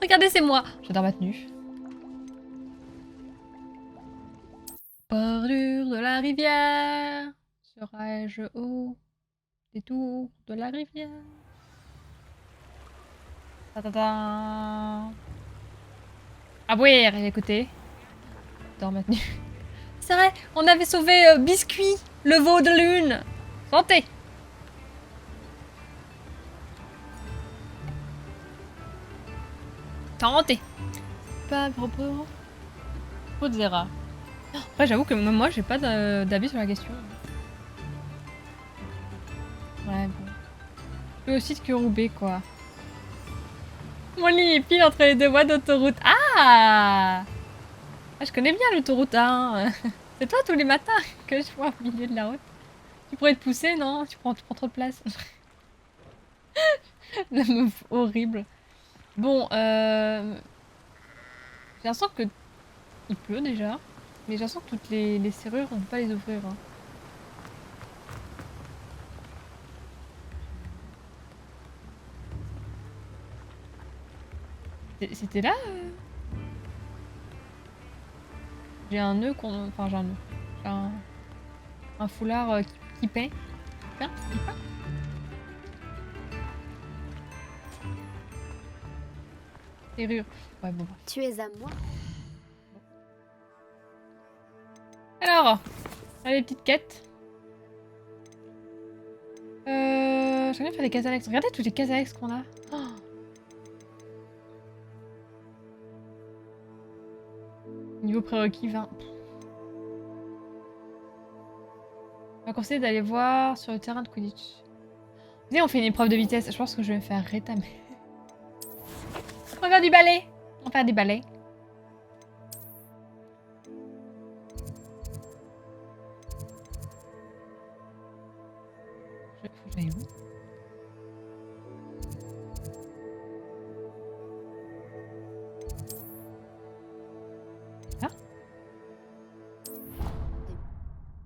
Regardez, c'est moi. J'adore ma tenue. Bordure de la rivière. Serais-je au détour de la rivière? Ta-ta-ta. Ah oui, écoutez. J'adore ma tenue. C'est vrai, on avait sauvé Biscuit, le veau de lune. Santé. Santé. Pas propos. Zera. Après, j'avoue que même moi, j'ai pas d'avis sur la question. Ouais, bon. Plus aussi que Roubaix, quoi. Mon lit est pile entre les deux voies d'autoroute. Ah, je connais bien l'autoroute 1. C'est toi tous les matins que je vois au milieu de la route. Tu pourrais te pousser, non? Tu prends trop de place. La meuf horrible. Bon, j'ai l'impression que il pleut déjà. Mais j'ai l'impression que toutes les serrures, on peut pas les ouvrir. Hein. C'était là J'ai un nœud qu'on... Enfin, j'ai un nœud. J'ai un foulard qui paie. Tiens, il peint. Serrure. Ouais, bon. Tu es à moi. Alors, les petites quêtes. J'aimerais bien faire des cases annexes. Regardez toutes les cases annexes qu'on a. Oh. Niveau prérequis 20. On va conseiller d'aller voir sur le terrain de Quidditch. Venez, on fait une épreuve de vitesse. Je pense que je vais me faire rétamer. On va faire du ballet. On va faire des ballets. Faut que j'aille où? Là?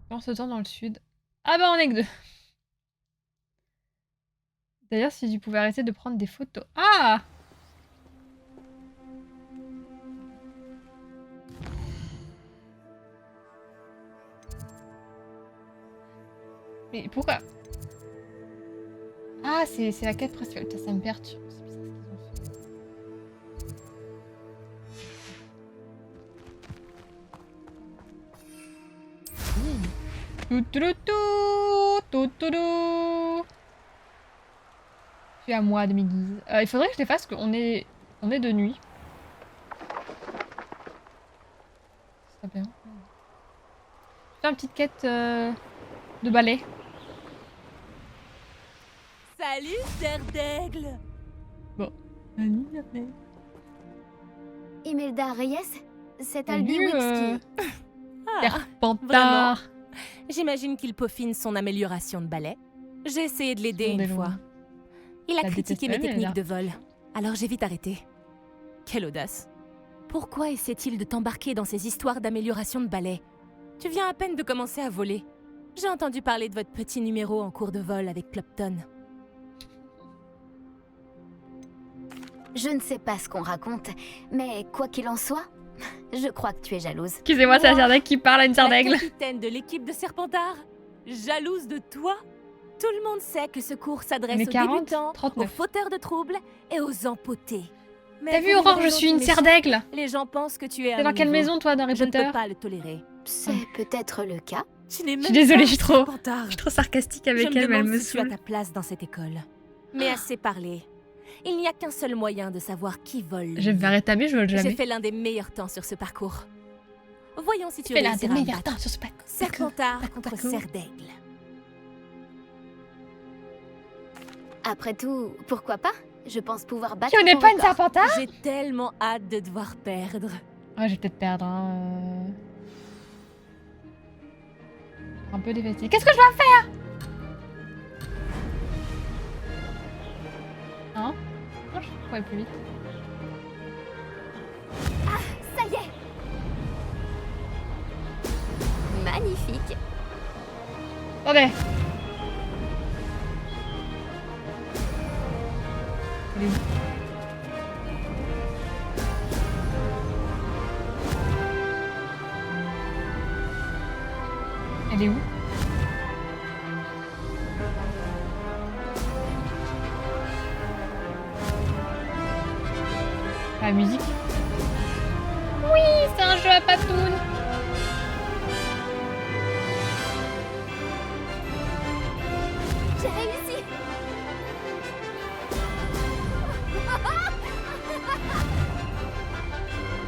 On se tourne dans le sud. Ah bah on est que deux. D'ailleurs, si tu pouvais arrêter de prendre des photos. Ah! Mais pourquoi? Ah, c'est la quête principale. Putain, ça me perturbe. C'est bizarre ce qu'ils ont fait. Toutoulou. Tu es à moi de mes guises. Il faudrait que je les fasse, qu'on est de nuit. Ce serait bien. Je fais une petite quête de ballet. Salut, Terre d'Aigle! Bon. Salut, Terre Imelda Reyes, c'est Salut, Albi Wix qui... Serpentard. J'imagine qu'il peaufine son amélioration de balai. J'ai essayé de l'aider Sur des une fois. lois. Il a La critiqué déteste mes pas, mais elle a techniques de vol, alors j'ai vite arrêté. Quelle audace! Pourquoi essaie-t-il de t'embarquer dans ces histoires d'amélioration de balai? Tu viens à peine de commencer à voler. J'ai entendu parler de votre petit numéro en cours de vol avec Plopton. Je ne sais pas ce qu'on raconte, mais quoi qu'il en soit, je crois que tu es jalouse. Excusez-moi, c'est la Moi, Serdaigle qui parle à une La Serdaigle. capitaine de l'équipe de Serpentard? Jalouse de toi? Tout le monde sait que ce cours s'adresse Mais aux 40, débutants, aux 39. fauteurs de troubles et aux empotés. Mais T'as vu, pour une Aurore, je raison suis une qui m'échappe, Serdaigle. Les gens pensent que tu es à T'es dans mon quelle niveau. maison, toi, dans Harry Je ne Potter? peux pas le tolérer. C'est peut-être le cas. Tu n'es Je même suis désolée, pas je suis trop- Serpentard. Je suis trop sarcastique Je avec me elle, mais elle demande me si tu as saoule. ta place dans cette école. Mais assez parlé. Il n'y a qu'un seul moyen de savoir qui vole. Je vais me faire rétamer, je vole J'ai jamais. fait l'un des meilleurs temps sur ce parcours. Voyons si tu Fais l'un des réussiras à me meilleurs battre. temps sur ce pack. Serpentard D'accord, contre d'accord. Serdaigle. Après tout, pourquoi pas? Je pense pouvoir battre Qui on n'est ton pas une record. Serpentard? J'ai tellement hâte de devoir perdre. Ouais, je vais peut-être perdre. Hein. Un peu dévastée. Qu'est-ce que je dois faire? Hein? Non, je pourrais aller plus vite. Ça y est! Magnifique! Attendez. Elle est où? Elle est où? La musique. Oui, c'est un jeu à patoune. J'ai réussi.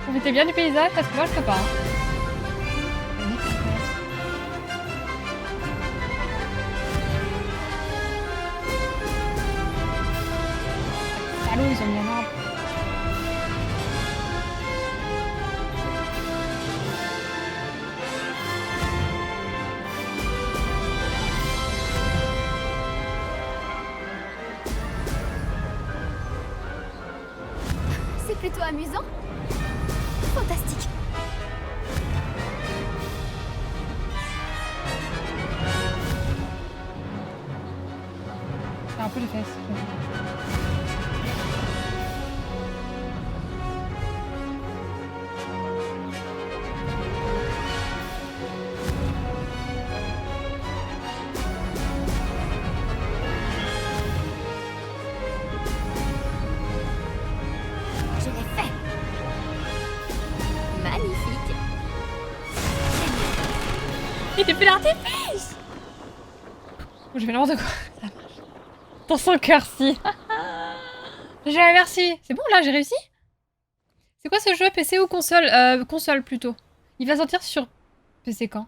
Profitez bien du paysage parce que moi je peux pas. Allô, ils ont mis un arbre. C'est plutôt amusant. Fantastique. C'est un peu les fesses. Je l'ai fait. Magnifique. Il était plus l'artifice. Oh, j'ai fait n'importe quoi. Ça marche. Dans son cœur, si. J'ai merci. C'est bon, là, j'ai réussi. C'est quoi ce jeu, PC ou console? Console, plutôt. Il va sortir sur PC quand?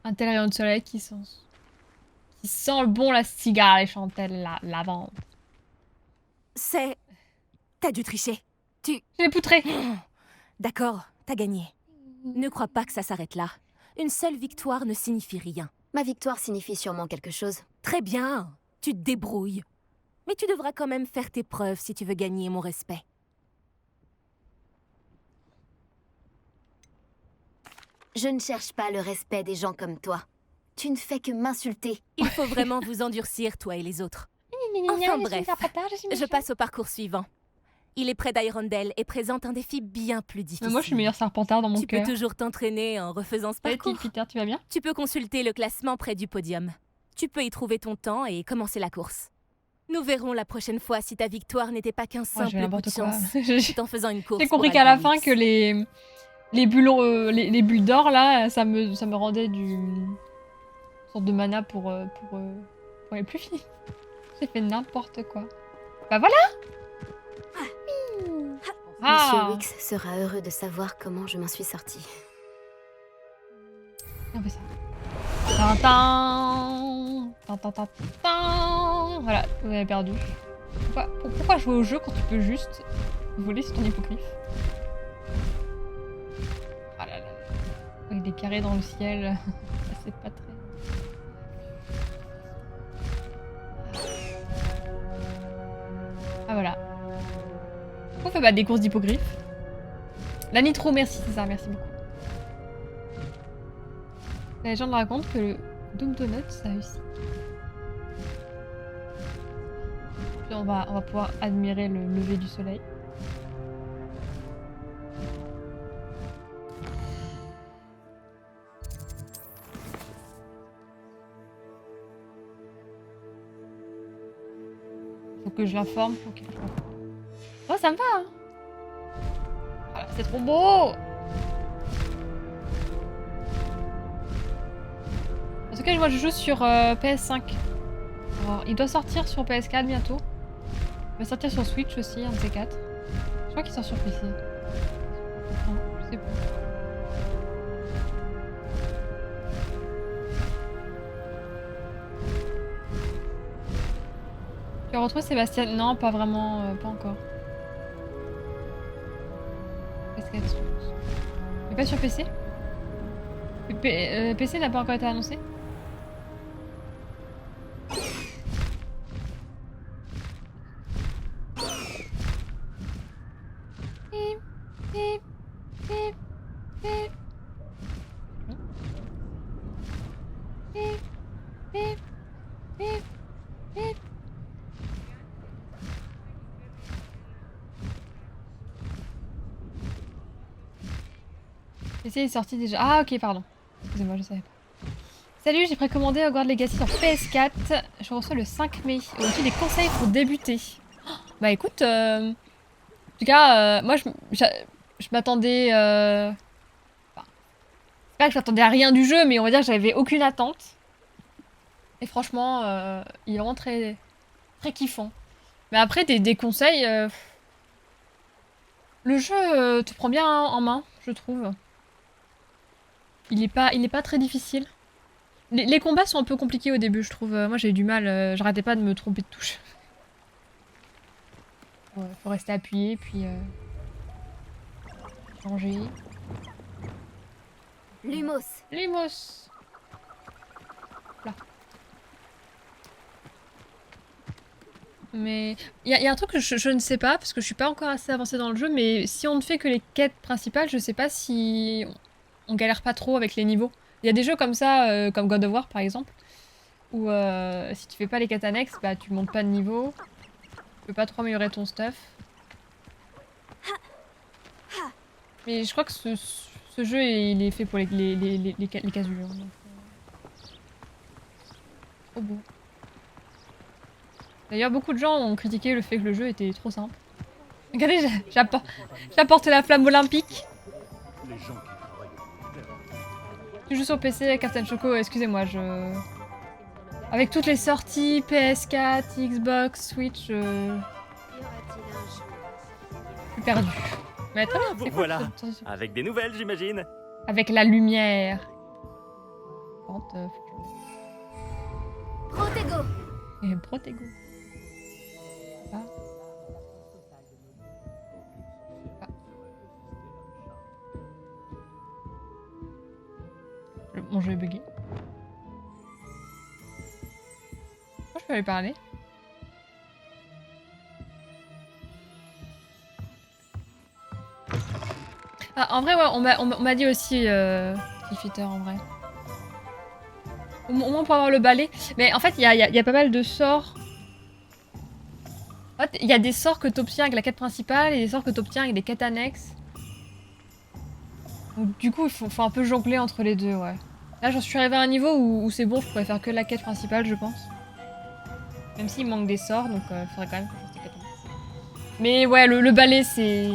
Un tel rayon de soleil qui sent le bon, la cigare, les chantelles, la lavande. C'est... T'as dû tricher. Je l'ai poutré. D'accord, t'as gagné. Ne crois pas que ça s'arrête là. Une seule victoire ne signifie rien. Ma victoire signifie sûrement quelque chose. Très bien, tu te débrouilles. Mais tu devras quand même faire tes preuves si tu veux gagner mon respect. Je ne cherche pas le respect des gens comme toi. Tu ne fais que m'insulter. Il faut vraiment vous endurcir, toi et les autres. Enfin bref, je passe au parcours suivant. Il est près d'Hyrondell et présente un défi bien plus difficile. Mais moi, je suis meilleur serpentard dans mon Tu cœur. peux toujours t'entraîner en refaisant ce Salut, parcours. Peter, tu vas bien? Tu peux consulter le classement près du podium. Tu peux y trouver ton temps et commencer la course. Nous verrons la prochaine fois si ta victoire n'était pas qu'un Ouais, simple je fais coup de n'importe quoi. chance, tout en faisant une course. J'ai compris pour qu'à la Alban fin Lux. que les bulles d'or là, ça me rendait une sorte de mana pour les plus vite. J'ai fait n'importe quoi. Bah voilà. Monsieur Wix sera heureux de savoir comment je m'en suis sortie. On fait ça. Tintin. Tintin. Voilà, vous avez perdu. Pourquoi jouer au jeu quand tu peux juste voler sur ton hippogriffe? Ah là là. Avec des carrés dans le ciel, ça c'est pas très... Ah voilà. On fait battre des courses d'hippogriffe. La nitro, merci, c'est ça, merci beaucoup. La légende raconte que le Doom Donuts a réussi. Puis on va pouvoir admirer le lever du soleil. Faut que je l'informe. Ok. Oh, ça me va, hein. Voilà, c'est trop beau. En tout cas, moi je joue sur PS5. Alors, il doit sortir sur PS4 bientôt. Il va sortir sur Switch aussi, un de ces quatre. Je crois qu'il sort sur PC. Non, je sais pas. Tu as retrouvé Sébastien? Non, pas vraiment, pas encore. PS4. Mais pas sur PC? PC n'a pas encore été annoncé? PC est sorti déjà. Ah ok, pardon. Excusez-moi, je savais pas. Salut, j'ai précommandé Hogwarts Legacy sur PS4. Je reçois le 5 mai. As-tu des conseils pour débuter? Bah écoute, en tout cas, moi je m'attendais... Enfin, c'est pas que je m'attendais à rien du jeu, mais on va dire que j'avais aucune attente. Et franchement, il est vraiment très, très kiffant. Mais après, des conseils... Le jeu te prend bien en main, je trouve. Il est pas très difficile. Les combats sont un peu compliqués au début, je trouve. Moi, j'ai eu du mal. J'arrêtais pas de me tromper de touche. Ouais, faut rester appuyé, puis... changer. Lumos. Lumos. Là. Mais... Il y a un truc que je ne sais pas, parce que je suis pas encore assez avancée dans le jeu, mais si on ne fait que les quêtes principales, je sais pas si... On galère pas trop avec les niveaux. Il y a des jeux comme ça, comme God of War par exemple, où si tu fais pas les quêtes annexes, bah tu montes pas de niveau. Tu peux pas trop améliorer ton stuff. Mais je crois que ce jeu, il est fait pour les casuals. Hein, donc, trop beau. D'ailleurs, beaucoup de gens ont critiqué le fait que le jeu était trop simple. Regardez, j'apporte la flamme olympique. Tu joues sur PC, Captain Choco, excusez-moi, avec toutes les sorties, PS4, Xbox, Switch, je suis perdue. Mais très bien, c'est voilà. cool, Avec des nouvelles, j'imagine. avec la lumière. Protego. Et Protego. Ah. Ah. Mon jeu est bugué. Je peux lui parler. Ah, en vrai, ouais, on m'a dit aussi Cliffhanger en vrai. Au moins pour avoir le balai. Mais en fait, il y a pas mal de sorts. En fait, il y a des sorts que t'obtiens avec la quête principale et des sorts que t'obtiens avec des quêtes annexes. Donc du coup, il faut un peu jongler entre les deux, ouais. Là, j'en suis arrivée à un niveau où c'est bon, je pourrais faire que la quête principale, je pense. Même s'il manque des sorts, donc il faudrait quand même que je fasse des quêtes annexes. Mais ouais, le balai, c'est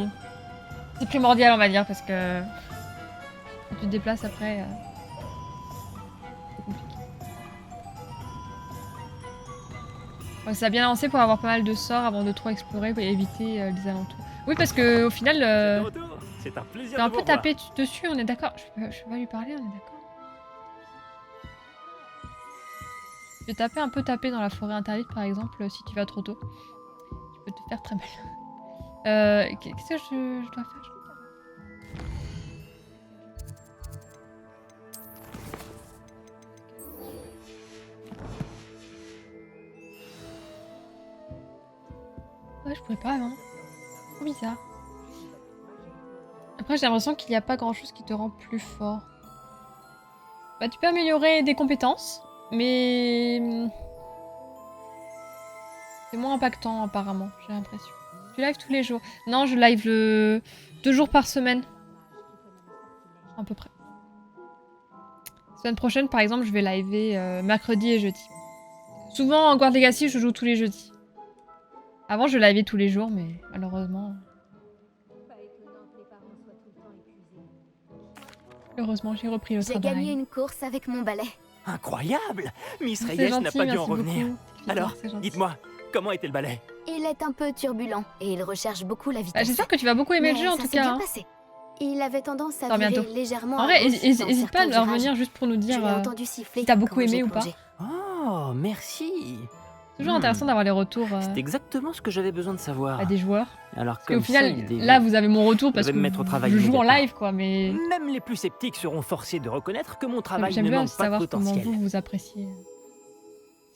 primordial, on va dire, parce que quand tu te déplaces après, c'est compliqué. Ouais, ça a bien avancé pour avoir pas mal de sorts avant de trop explorer et éviter les alentours. Oui, parce que au final, C'est un plaisir t'es un de peu vous revoir. tapé dessus, on est d'accord. Je peux pas lui parler, on est d'accord. Je vais taper un peu taper dans la forêt interdite, par exemple, si tu vas trop tôt. Tu peux te faire très mal. Qu'est-ce que je dois faire? Ouais, je pourrais pas avant. Trop bizarre. Après, j'ai l'impression qu'il n'y a pas grand chose qui te rend plus fort. Bah, tu peux améliorer des compétences, mais c'est moins impactant apparemment, j'ai l'impression. Tu live tous les jours? Non, je live 2 jours par semaine. À peu près. Semaine prochaine, par exemple, je vais liver mercredi et jeudi. Souvent, en Hogwarts Legacy, je joue tous les jeudis. Avant, je livais tous les jours, mais malheureusement... Heureusement, j'ai repris le J'ai travail. gagné une course avec mon balai. Incroyable! Miss C'est Reyes n'a gentil, pas dû merci en revenir. beaucoup. Alors, C'est gentil. dites-moi, comment était le ballet? Il est un peu turbulent et il recherche beaucoup la Bah, vitesse. j'espère que tu vas beaucoup aimer le Mais jeu en ça tout s'est cas. bien Hein. passé. Il avait tendance à Attends, virer bientôt. légèrement En à vrai, gauche dans hésite pas certains à virages. revenir juste pour nous Je dire l'ai entendu siffler si t'as beaucoup quand aimé j'ai ou pas. plongé. Oh, merci! C'est toujours intéressant d'avoir les retours C'est exactement ce que j'avais besoin de savoir. des joueurs. Alors Parce qu'au comme final, ça, il là vous avez mon retour parce vais que me mettre au travail je joue en immédiatement. live quoi, mais Même les plus sceptiques seront forcés de reconnaître que mon travail j'aime ne bien manque pas de savoir comment potentiel. vous appréciez.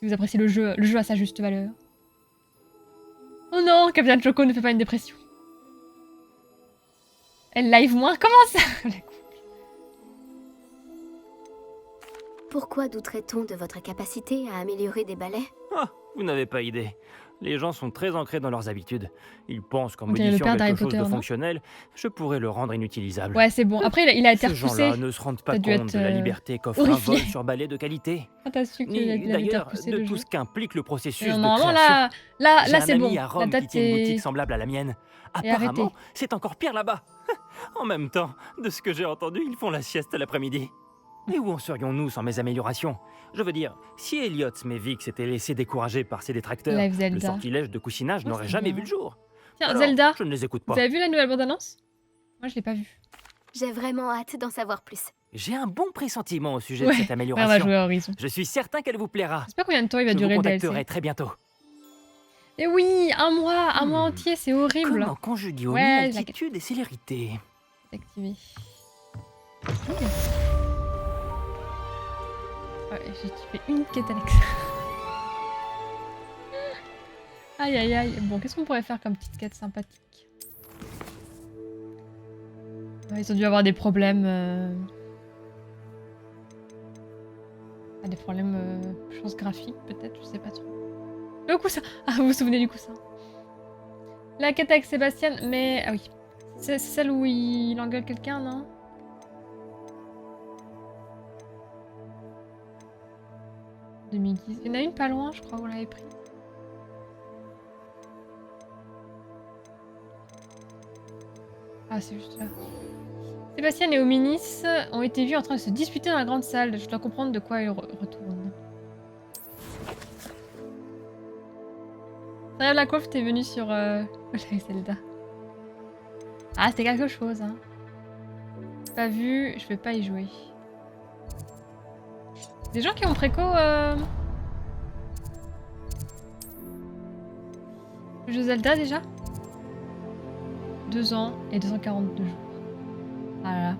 Si vous appréciez le jeu à sa juste valeur. Oh non, Captain Choco ne fait pas une dépression. Elle live moins? Comment ça? Pourquoi douterait-on de votre capacité à améliorer des balais? Ah, vous n'avez pas idée. Les gens sont très ancrés dans leurs habitudes. Ils pensent qu'en On dirait le modifiant père d'Harry quelque chose Potter, de non? fonctionnel, je pourrais le rendre inutilisable. Ouais, c'est bon. Après, il a été Ces gens-là repoussé. ne se rendent pas T'as dû compte être, de la liberté qu'offre un horrifié. vol sur balai de qualité. Quand t'as su qu'il Ni avait été d'ailleurs repoussé de le tout jeu. ce qu'implique le processus Et de normalement, création. là, J'ai là un c'est ami bon. à La Rome qui date tient une boutique est... semblable à la mienne. est arrêtée. Apparemment, c'est encore pire là-bas. En même temps, de ce que j'ai entendu, ils font la sieste l'après-midi. Mais où en serions-nous sans mes améliorations? Je veux dire, si Elliot Smevix s'était laissé décourager par ses détracteurs, Live le Zelda. sortilège de cousinage Oh, n'aurait c'est jamais bien. vu le jour. Tiens, Alors, Zelda, je ne les écoute vous pas. avez vu la nouvelle bande-annonce? Moi, je l'ai pas vue. J'ai vraiment hâte d'en savoir plus. J'ai un bon pressentiment au sujet Ouais, de cette on va amélioration. jouer à Horizon. Je suis certain qu'elle vous plaira. Je sais pas combien de temps il va Je vous durer le contacterai DLC. très bientôt. Et oui, un mois entier, c'est horrible. Comment conjuguer au Ouais, mieux la- altitude et célérité? Activé. Ouais, j'ai fait une quête Alex. Aïe aïe aïe. Bon, qu'est-ce qu'on pourrait faire comme petite quête sympathique? Ouais, ils ont dû avoir des problèmes. Ah, des problèmes, je pense, graphiques peut-être, je sais pas trop. Le coussin. Ah, vous vous souvenez du coussin? La quête avec Sébastien, mais... Ah oui. C'est celle où il engueule quelqu'un, non? Demi-guise. Il y en a une pas loin, je crois, vous l'avez pris. Ah, c'est juste là. Sébastien et Ominis ont été vus en train de se disputer dans la grande salle. Je dois comprendre de quoi ils retournent. Rêve la Croft est venu sur Live Zelda. Ah, c'était quelque chose, hein. Pas vu, je vais pas y jouer. Des gens qui ont préco le jeu Zelda déjà 2 ans et 242 jours. Ah là là.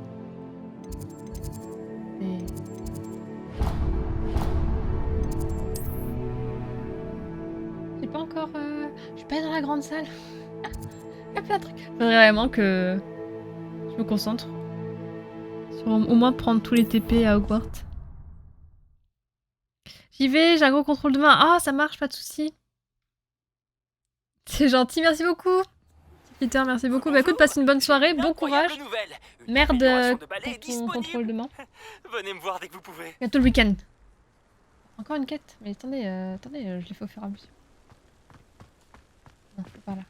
J'ai pas encore... Je suis pas dans la grande salle. Il y a plein de trucs. Faudrait vraiment que je me concentre. Sur au moins prendre tous les TP à Hogwarts. J'y vais, j'ai un gros contrôle de main. Ah, ça marche, pas de soucis. C'est gentil, merci beaucoup. Peter, merci beaucoup. Bah écoute, passe une bonne soirée, bon courage. Merde pour ton contrôle de main. Venez me voir dès que vous pouvez. Bientôt le week-end. Encore une quête. Mais attendez, je l'ai fait au fur et à mesure. Non, c'est pas là.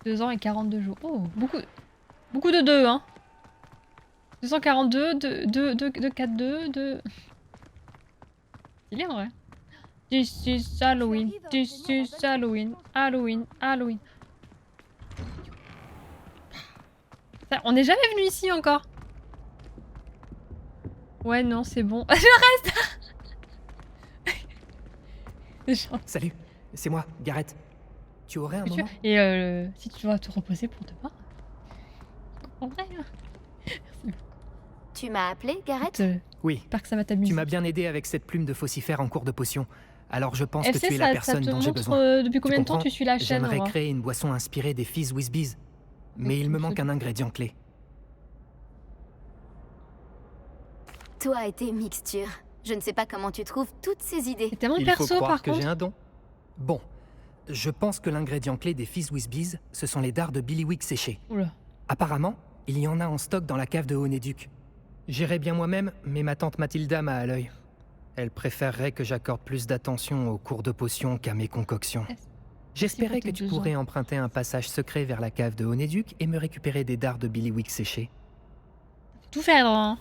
2 ans et 42 jours. Oh, beaucoup de 2, hein. 242, 242, 2... Il est en vrai. This is Halloween, this is Halloween, Halloween, Halloween. Ça, on n'est jamais venu ici encore. Ouais, non, c'est bon. Je reste. Salut, c'est moi, Gareth. Tu aurais un moment? Et si tu vas te reposer pour demain. En vrai, hein. Tu m'as appelé, Gareth? Oui, J'espère que ça va t'amuser. tu m'as bien aidé avec cette plume de faucifère en cours de potion. Alors je pense que FC, tu es la ça personne te dont j'ai montre besoin. depuis combien de temps comprends tu suis la chaîne? J'aimerais on va. créer une boisson inspirée des Fizz Whiz mais il me manque un ingrédient clé. Toi et tes mixtures. Je ne sais pas comment tu trouves toutes ces idées. C'est tellement Il faut perso croire par que j'ai contre. un don. Bon, je pense que l'ingrédient clé des Fizz Whiz ce sont les dards de Billywick séchés. Oula. Apparemment, il y en a en stock dans la cave de Honéduc. J'irai bien moi-même, mais ma tante Mathilda m'a à l'œil. Elle préférerait que j'accorde plus d'attention aux cours de potions qu'à mes concoctions. J'espérais que tu pourrais emprunter un passage secret vers la cave de Honéduc et me récupérer des dards de Billywick séchés. Tout faire, hein.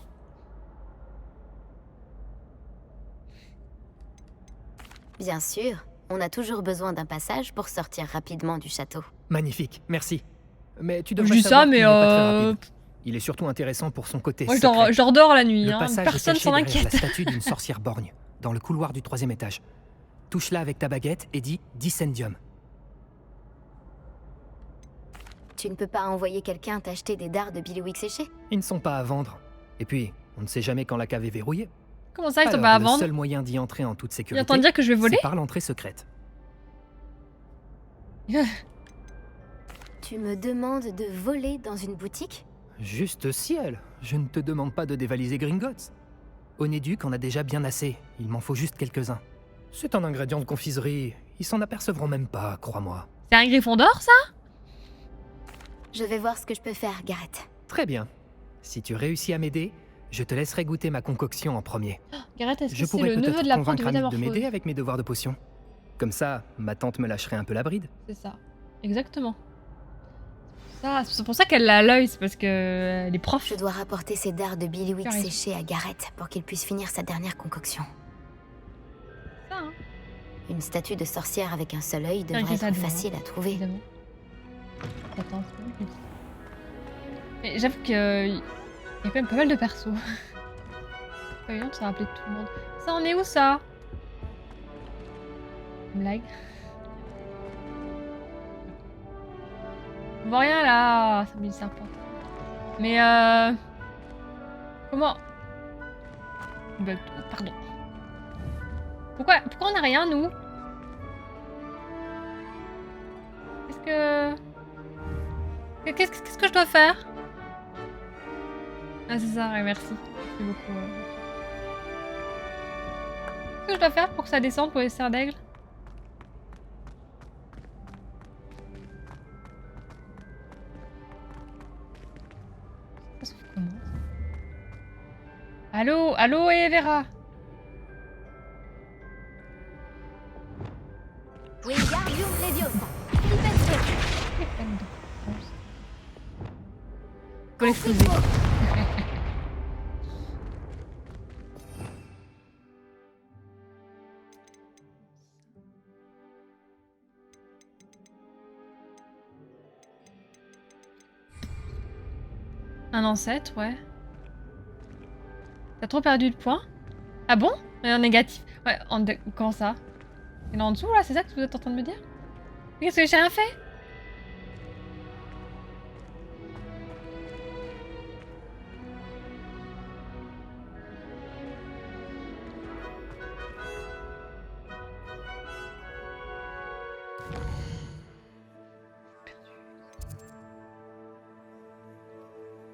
Bien sûr, on a toujours besoin d'un passage pour sortir rapidement du château. Magnifique, merci. Mais tu Je devrais dis savoir ça, qu'il mais n'est pas très rapide. Il est surtout intéressant pour son côté moi secret. je dors la nuit, Le hein. passage Personne est caché s'en derrière inquiète. la statue d'une sorcière borgne, dans le couloir du 3e étage. Touche-la avec ta baguette et dis Dissendium. Tu ne peux pas envoyer quelqu'un t'acheter des dards de Billywick séchés? Ils ne sont pas à vendre. Et puis, on ne sait jamais quand la cave est verrouillée. Comment ça, ils sont Alors, pas à le vendre? seul moyen d'y entrer en toute Il sécurité, entend dire que je vais voler? c'est par l'entrée secrète. Tu me demandes de voler dans une boutique? Juste ciel, je ne te demande pas de dévaliser Gringotts. Honéduc en a déjà bien assez, il m'en faut juste quelques-uns. C'est un ingrédient de confiserie. Ils s'en apercevront même pas, crois-moi. C'est un Gryffondor, ça? Je vais voir ce que je peux faire, Gareth. Très bien. Si tu réussis à m'aider, je te laisserai goûter ma concoction en premier. Gareth, est-ce Je que c'est pourrais le neveu peut-être de la prof de convaincre Annick de métamorphose? m'aider avec mes devoirs de potion. Comme ça, ma tante me lâcherait un peu la bride. C'est ça. Exactement. C'est pour ça qu'elle l'a à l'œil, c'est parce que elle est prof. Je dois rapporter ces dards de Billywick T'as raison. séchés à Gareth pour qu'il puisse finir sa dernière concoction. Ça, hein, Une statue de sorcière avec un seul œil devrait T'inquiète, ça être devant. facile à trouver. évidemment. Attends, c'est bon, je dis. Mais j'avoue qu'il y a quand même pas mal de persos. Pas évident de se rappeler de tout le monde. Ça en est où, ça? Blague. On voit rien là, ça me dit serpent. Mais comment? Pardon. Pourquoi on n'a rien nous? Qu'est-ce que je dois faire? Ah c'est ça, ouais, merci. Merci beaucoup. Qu'est-ce que je dois faire pour que ça descende pour les serres d'aigle? Ça s'ouvre comment? Allô? Allô, Vera? Wingardium Leviosa. Faut l'excuser. Un ancêtre, ouais. T'as trop perdu de points? Ah bon? Mais en négatif. Ouais, comment ça? Il est en dessous là, c'est ça que vous êtes en train de me dire? Mais qu'est-ce que j'ai rien fait?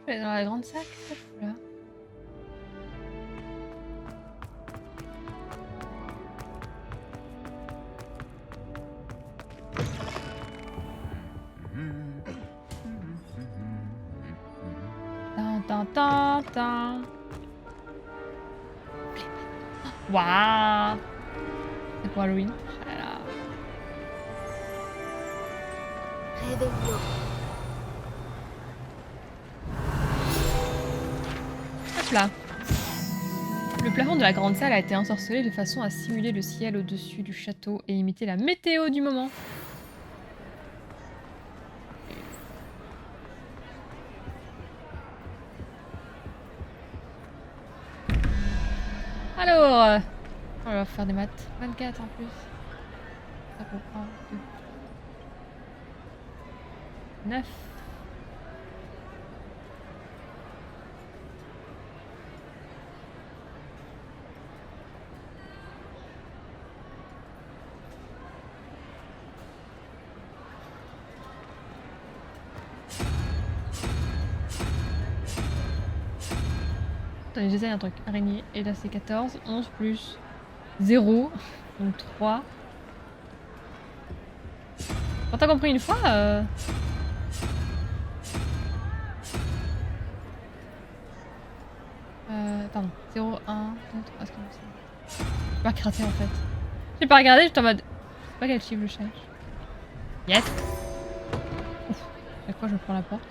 Je vais aller dans la grande salle, qu'est-ce que je fous là? Tin. Waouh! C'est pour Halloween. Ah là là. Réveillon. Hop là. Le plafond de la grande salle a été ensorcelé de façon à simuler le ciel au-dessus du château et imiter la météo du moment. Alors, on va faire des maths. 24 en plus. Ça pour 1, 2. 9. Attendez, j'essaye un truc. Araignée. Et là, c'est 14. 11 plus 0. Donc 3. Quand t'as compris une fois... pardon. 0, 1, 2, 3. J'ai pas gratté en fait. J'ai pas regardé, j'étais en mode... Je sais pas quel chiffre je cherche. Yes. Ouf. À quoi je prends la porte?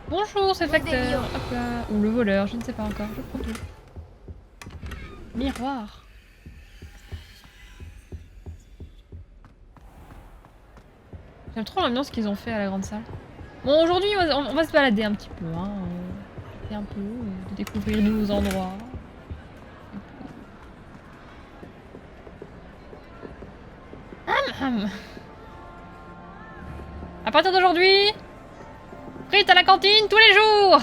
Bonjour, c'est le facteur. Hop là. Ou le voleur, je ne sais pas encore. Je prends tout. Miroir. J'aime trop l'ambiance qu'ils ont fait à la grande salle. Bon, aujourd'hui, on va se balader un petit peu. Hein. Un peu, de découvrir de nouveaux endroits. À partir d'aujourd'hui, frites à la cantine tous les jours.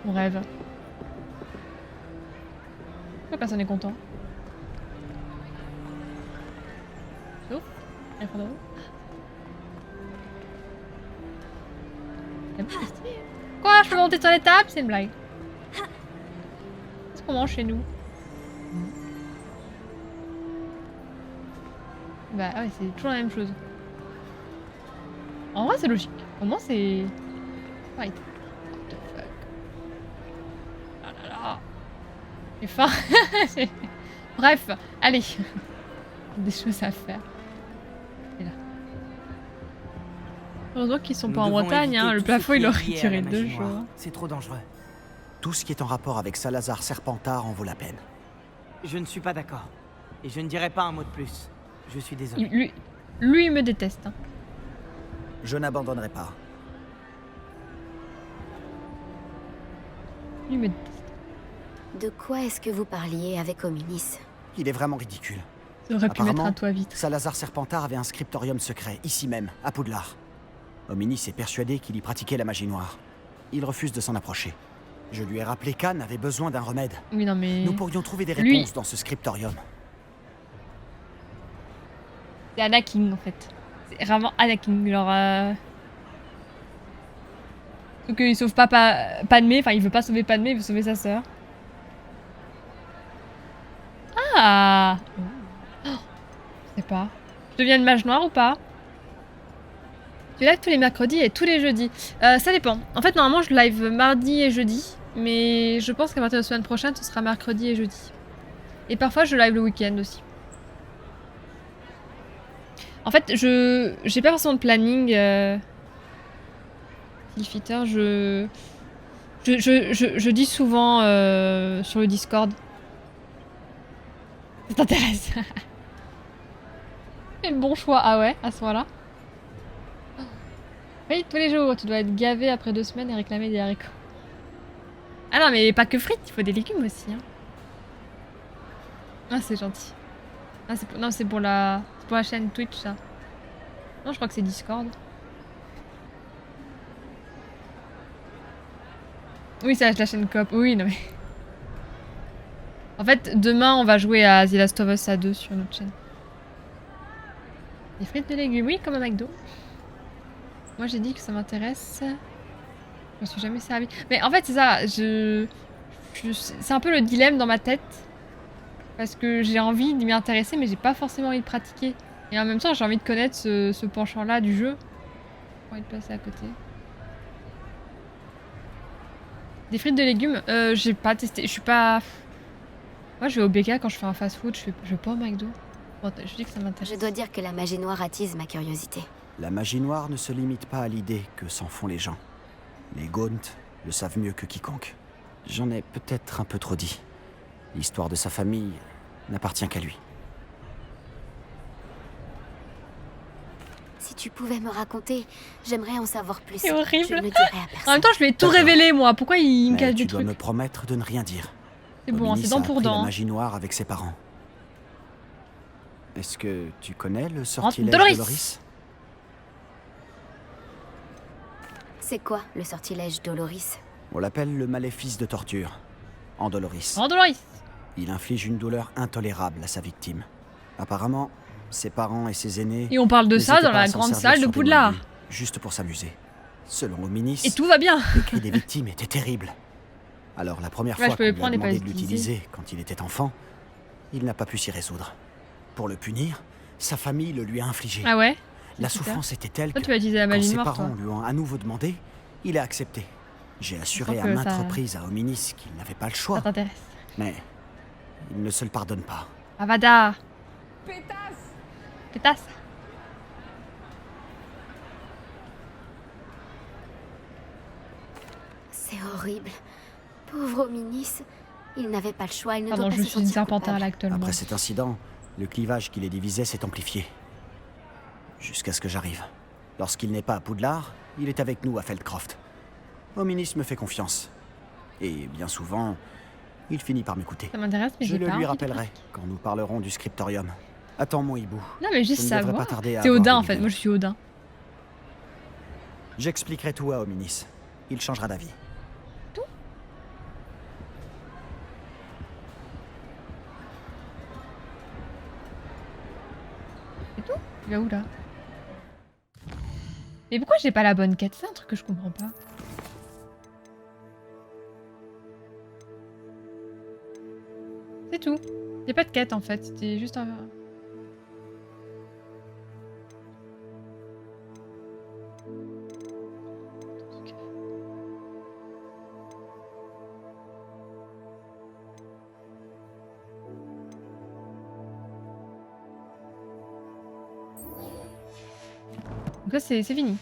On rêve. Pourquoi personne n'est content? Sauf quoi? Je peux monter sur les tables? C'est une blague. Qu'est-ce qu'on mange chez nous? Bah ouais, c'est toujours la même chose. En vrai, c'est logique. Au moins, c'est... Right. What the fuck. Ah là là. J'ai faim. Bref, allez. Des choses à faire. Et là. Heureusement qu'ils sont pas en Bretagne, hein. Le plafond il aurait tiré 2 jours. C'est trop dangereux. Tout ce qui est en rapport avec Salazar Serpentard en vaut la peine. Je ne suis pas d'accord. Et je ne dirai pas un mot de plus. Je suis désolé. Lui, il me déteste. Hein. Je n'abandonnerai pas. Lui, il me déteste. De quoi est-ce que vous parliez avec Ominis? Il est vraiment ridicule. Ça aurait pu mettre Apparemment, un toit vite. Salazar Serpentard avait un scriptorium secret, ici même, à Poudlard. Ominis est persuadé qu'il y pratiquait la magie noire. Il refuse de s'en approcher. Je lui ai rappelé qu'Anne avait besoin d'un remède. Oui, non, mais... Nous pourrions trouver des Lui- réponses dans ce scriptorium. C'est Anakin, en fait. C'est vraiment Anakin. Genre... Sauf qu'il sauve pas Padmé. Enfin, il veut pas sauver Padmé, il veut sauver sa sœur. Ah oh, je sais pas. Je deviens une mage noire ou pas? Tu live tous les mercredis et tous les jeudis. Ça dépend. En fait, normalement, je live mardi et jeudi. Mais je pense qu'à partir de la semaine prochaine, ce sera mercredi et jeudi. Et parfois, je live le week-end aussi. En fait, j'ai pas forcément de planning. Fitter, je dis souvent sur le Discord. Ça t'intéresse? Quel bon choix. Ah ouais, à ce moment-là. Oui, tous les jours, tu dois être gavé après 2 semaines et réclamer des haricots. Ah non, mais pas que frites, il faut des légumes aussi. Hein. Ah, c'est gentil. Ah, non, c'est pour la chaîne Twitch, ça. Non, je crois que c'est Discord. Oui, c'est la chaîne Coop. Oui, non mais... En fait, demain, on va jouer à The Last of Us à 2 sur notre chaîne. Des frites de légumes, oui, comme un McDo. Moi, j'ai dit que ça m'intéresse. Je me suis jamais servi. Mais en fait, c'est ça. C'est un peu le dilemme dans ma tête. Parce que j'ai envie de m'y intéresser, mais j'ai pas forcément envie de pratiquer. Et en même temps, j'ai envie de connaître ce penchant-là du jeu. J'ai envie de passer à côté. Des frites de légumes, j'ai pas testé. Je suis pas... Moi, je vais au BK quand je fais un fast-food. Je vais pas au McDo. Bon, je dis que ça m'intéresse. Je dois dire que la magie noire attise ma curiosité. La magie noire ne se limite pas à l'idée que s'en font les gens. Les Gaunt le savent mieux que quiconque. J'en ai peut-être un peu trop dit. L'histoire de sa famille n'appartient qu'à lui. Si tu pouvais me raconter, j'aimerais en savoir plus. C'est horrible. Je ne le dirai à En personne. même temps, je lui ai tout révélé, moi. Pourquoi il me Mais cache tu du dois truc? me promettre de ne rien dire. C'est bon, hein, Ominis c'est dent a pour appris dent. la hein. magie noire avec ses parents. Est-ce que tu connais le sortilège Doloris. de Loris? C'est quoi le sortilège Doloris? On l'appelle le maléfice de torture. Andoloris. Oh, Doloris. Il inflige une douleur intolérable à sa victime. Apparemment, ses parents et ses aînés... Et on parle de ça n'hésitaient dans pas à la s'en grande servir salle de sur des Poudlard. moldus, juste pour s'amuser. Selon Ominis, Et tout va bien. les cris des victimes étaient terribles. Alors la première Ouais, fois je peux qu'on les lui a prendre et pas demandé les de utiliser. l'utiliser quand il était enfant, il n'a pas pu s'y résoudre. Pour le punir, sa famille le lui a infligé. Ah ouais? La super. souffrance était telle Toi, que, tu vas utiliser la quand magie ses noire, toi. parents lui ont à nouveau demandé, il a accepté. J'ai assuré Tant à que maintes ça- reprises à Ominis qu'il n'avait pas le Ça choix, t'intéresse. mais il ne se le pardonne pas. Avada. Pétasse. C'est horrible. Pauvre Ominis. Il n'avait pas le choix, il ne Pardon, doit pas je se suis une sentir serpentard là coupable. actuellement. Après cet incident, le clivage qui les divisait s'est amplifié. Jusqu'à ce que j'arrive. Lorsqu'il n'est pas à Poudlard, il est avec nous à Feldcroft. Ominis me fait confiance. Et bien souvent, il finit par m'écouter. Ça m'intéresse, mais Je j'ai le pas lui envie de rappellerai quand nous parlerons du scriptorium. Attends mon hibou. Non, mais juste Je ne devrais savoir. pas tarder à C'est avoir Odin des en fait. nouvelles. Moi, je suis Odin. J'expliquerai tout à Ominis. Il changera d'avis. C'est tout? Il va où là? Mais pourquoi j'ai pas la bonne quête? C'est un truc que je comprends pas. C'est tout. C'était pas de quête en fait, c'était juste un... Donc là c'est fini.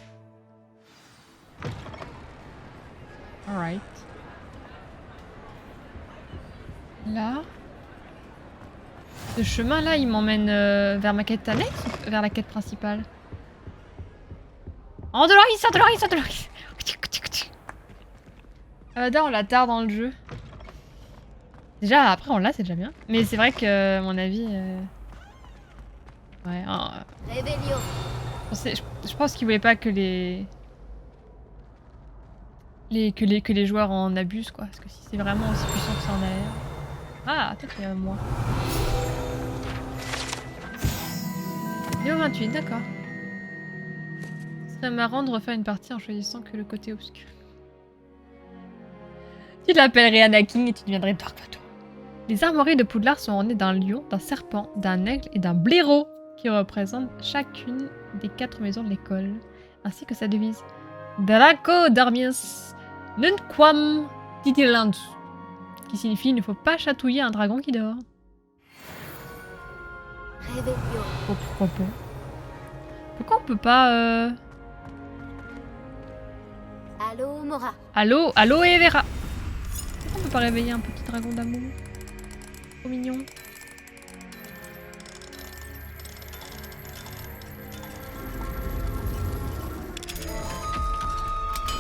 Alright. Là. Ce chemin là il m'emmène vers ma quête annexe ou vers la quête principale? Oh Doloris, oh Doloris, oh Doloris. On la tard dans le jeu. Déjà après on l'a c'est déjà bien. Mais c'est vrai que à mon avis... Ouais. Réveillon. Je pense qu'ils voulaient pas que que les joueurs en abusent quoi. Parce que si c'est vraiment aussi puissant que ça en a l'air. Ah, peut-être qu'il y a moi. Néo 28, d'accord. Ce serait marrant de refaire une partie en choisissant que le côté obscur. Tu l'appellerais Anakin et tu deviendrais Dark Vador. Les armoiries de Poudlard sont ornées d'un lion, d'un serpent, d'un aigle et d'un blaireau qui représentent chacune des 4 maisons de l'école, ainsi que sa devise. Draco Dormiens Nunquam Titilans, qui signifie il ne faut pas chatouiller un dragon qui dort. Réveillon. Oh, pourquoi pas? Pourquoi on peut pas Allô, Mora. Allô, aloe vera. Pourquoi on peut pas réveiller un petit dragon d'amour? Trop mignon.